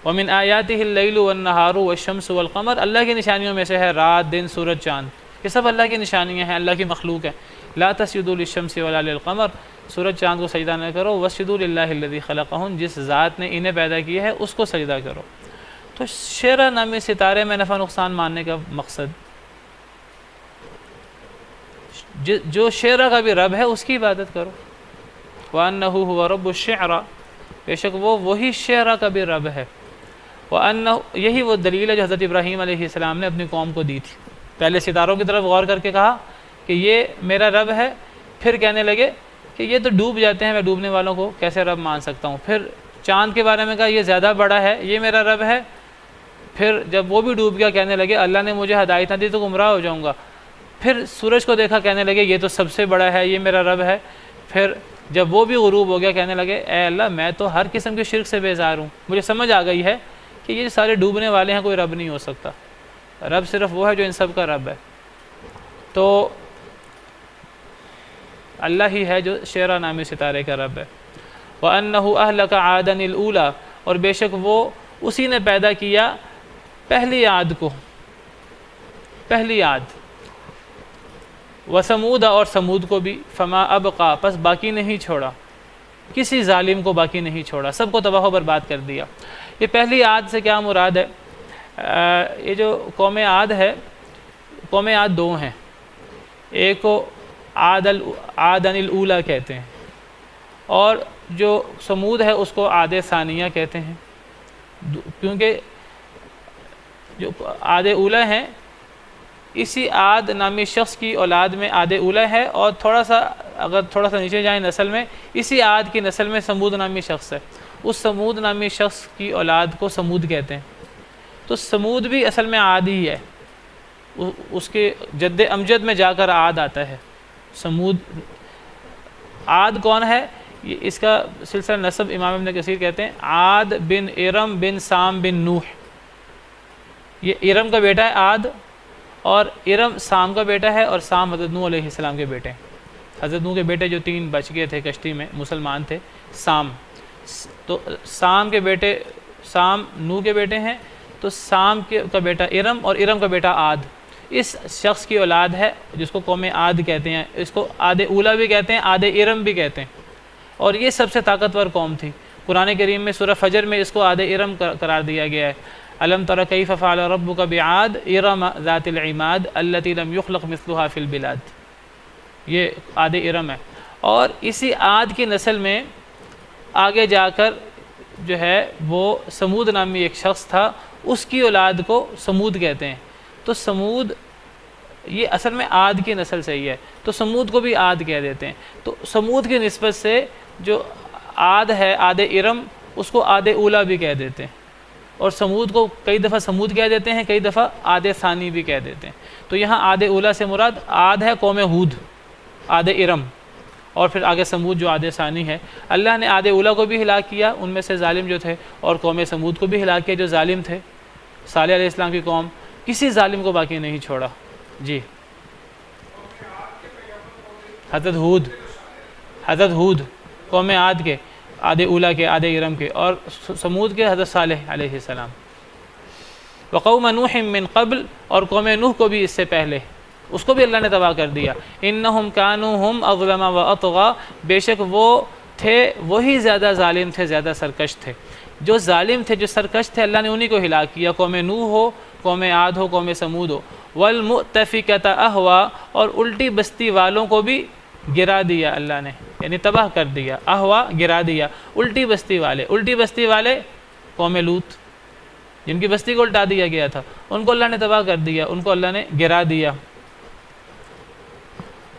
ومن آیاتہ اللیل والنہار والشمس والقمر، اللہ کی نشانیوں میں سے ہے رات، دن، سورج، چاند، یہ سب اللہ کی نشانیاں ہیں، اللہ کی مخلوق ہیں۔ لا تسجدوا للشمس ولا للقمر، سورج چاند کو سجدہ نہ کرو، واسجدوا للہ الذی خلقہن، جس ذات نے انہیں پیدا کیا ہے اس کو سجدہ کرو۔ تو شعرا نامی ستارے میں نفع نقصان ماننے کا مقصد، جو شعرا کا بھی رب ہے اس کی عبادت کرو۔ وَأَنَّهُ هُوَ رَبُّ الشِّعْرَ، بے شک وہ وہی شعرا کا بھی رب ہے۔ وَأَنَّهُ، یہی وہ دلیل ہے جو حضرت ابراہیم علیہ السلام نے اپنی قوم کو دی تھی۔ پہلے ستاروں کی طرف غور کر کے کہا کہ یہ میرا رب ہے، پھر کہنے لگے کہ یہ تو ڈوب جاتے ہیں، میں ڈوبنے والوں کو کیسے رب مان سکتا ہوں۔ پھر چاند کے بارے میں کہا یہ زیادہ بڑا ہے، یہ میرا رب ہے۔ پھر جب وہ بھی ڈوب گیا کہنے لگے اللہ نے مجھے ہدایت نہ دی تو گمراہ ہو جاؤں گا۔ پھر سورج کو دیکھا کہنے لگے یہ تو سب سے بڑا ہے، یہ میرا رب ہے۔ پھر جب وہ بھی غروب ہو گیا کہنے لگے اے اللہ میں تو ہر قسم کے شرک سے بیزار ہوں، مجھے سمجھ آ گئی ہے کہ یہ سارے ڈوبنے والے ہیں، کوئی رب نہیں ہو سکتا، رب صرف وہ ہے جو ان سب کا رب ہے۔ تو اللہ ہی ہے جو شعرا نامی ستارے کا رب ہے۔ وَأَنَّهُ أَهْلَكَ عَادًا الْأُولَى، اور بے شک وہ اسی نے پیدا کیا پہلی عاد کو، پہلی عاد۔ وَثَمُودَ، اور سمود کو بھی، فَمَا أَبْقَى، پس باقی نہیں چھوڑا، کسی ظالم کو باقی نہیں چھوڑا، سب کو تباہ و برباد کر دیا۔ یہ پہلی عاد سے کیا مراد ہے؟ یہ جو قوم عاد ہے، قوم عاد دو ہیں، ایک کو عادن الاولیٰ کہتے ہیں، اور جو سمود ہے اس کو عاد ثانیہ کہتے ہیں، کیونکہ جو عاد اولیٰ ہیں اسی عاد نامی شخص کی اولاد میں عاد اولیٰ ہے، اور اگر تھوڑا سا نیچے جائیں نسل میں، اسی عاد کی نسل میں سمود نامی شخص ہے، اس سمود نامی شخص کی اولاد کو سمود کہتے ہیں۔ تو سمود بھی اصل میں عاد ہی ہے، اس کے جد امجد میں جا کر عاد آتا ہے۔ سمود، عاد کون ہے؟ اس کا سلسلہ نسب امام ابن کثیر کہتے ہیں عاد بن ارم بن سام بن نوح، یہ ارم کا بیٹا ہے عاد، اور ارم سام کا بیٹا ہے، اور سام حضرت نوح علیہ السلام کے بیٹے ہیں۔ حضرت نوح کے بیٹے جو 3 بچ گئے تھے کشتی میں، مسلمان تھے، سام، تو سام کے بیٹے، سام نوح کے بیٹے ہیں، تو سام کا بیٹا ارم اور ارم کا بیٹا عاد، اس شخص کی اولاد ہے جس کو قوم عاد کہتے ہیں، اس کو عاد اولیٰ بھی کہتے ہیں، عاد ارم بھی کہتے ہیں، اور یہ سب سے طاقتور قوم تھی۔ قرآن کریم میں سورہ فجر میں اس کو عاد ارم قرار دیا گیا ہے۔ الم تر کیف فعل ربک بعاد ارم ذات العماد التی لم یخلق مثلها فی البلاد، یہ عاد ارم ہے۔ اور اسی عاد کی نسل میں آگے جا کر جو ہے وہ سمود نامی ایک شخص تھا، اس کی اولاد کو سمود کہتے ہیں۔ تو سمود یہ اصل میں عاد کی نسل سے ہی ہے، تو سمود کو بھی عاد کہہ دیتے ہیں۔ تو سمود کی نسبت سے جو عاد ہے، عاد ارم، اس کو عاد اولیٰ بھی کہہ دیتے ہیں، اور سمود کو کئی دفعہ سمود کہہ دیتے ہیں، کئی دفعہ عاد ثانی بھی کہہ دیتے ہیں۔ تو یہاں عاد اولیٰ سے مراد عاد ہے قوم ہود، عاد ارم، اور پھر آگے سمود جو عاد ثانی ہے۔ اللہ نے عاد اولیٰ کو بھی ہلاک کیا، ان میں سے ظالم جو تھے، اور قوم سمود کو بھی ہلاک کیا جو ظالم تھے، صالح علیہ السلام کی قوم، کسی ظالم کو باقی نہیں چھوڑا۔ جی، حضرت ہود قوم عاد کے، عاد اولیٰ کے، عاد ارم کے، اور سمود کے حضرت صالح علیہ السلام۔ وقوم نوح من قبل، اور قوم نوح کو بھی اس سے پہلے، اس کو بھی اللہ نے تباہ کر دیا۔ انہم کانوا ہم اظلم و اطغی، بے شک وہ تھے، وہی زیادہ ظالم تھے، زیادہ سرکش تھے۔ جو ظالم تھے، جو سرکش تھے، اللہ نے انہی کو ہلاک کیا، قوم نوح ہو، قوم عاد ہو، قوم سمود ہو۔ والمؤتفکۃ اہوا، اور الٹی بستی والوں کو بھی گرا دیا اللہ نے، یعنی تباہ کر دیا۔ اہوا گرا دیا، الٹی بستی والے، الٹی بستی والے قوم لوط، جن کی بستی کو الٹا دیا گیا تھا، ان کو اللہ نے تباہ کر دیا، ان کو اللہ نے گرا دیا۔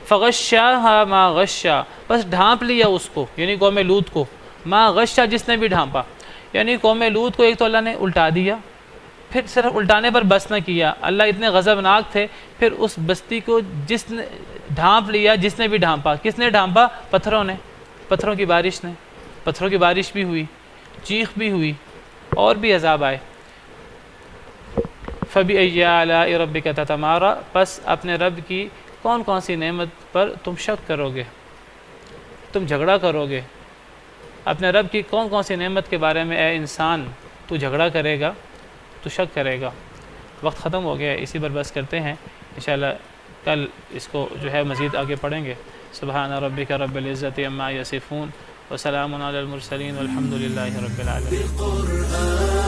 فغشاها ما غشا، بس ڈھانپ لیا اس کو، یعنی قوم لوط کو، ما غشا، جس نے بھی ڈھانپا، یعنی قوم لوط کو ایک تو اللہ نے الٹا دیا، پھر صرف الٹانے پر بس نہ کیا، اللہ اتنے غضبناک تھے، پھر اس بستی کو جس نے ڈھانپ لیا، جس نے بھی ڈھانپا، کس نے ڈھانپا؟ پتھروں نے، پتھروں کی بارش نے، پتھروں کی بارش بھی ہوئی، چیخ بھی ہوئی، اور بھی عذاب آئے۔ فَبِأَيِّ آلَاءِ رَبِّكَ تَتَمَارَىٰ، پس اپنے رب کی کون کون سی نعمت پر تم شک کرو گے، تم جھگڑا کرو گے؟ اپنے رب کی کون کون سی نعمت کے بارے میں اے انسان تو جھگڑا کرے گا، تو شک کرے گا؟ وقت ختم ہو گیا، اسی پر بس کرتے ہیں، انشاءاللہ کل اس کو جو ہے مزید آگے پڑھیں گے۔ سبحان ربک رب العزت عما یصفون وسلام علی المرسلین والحمد للہ رب العالمین۔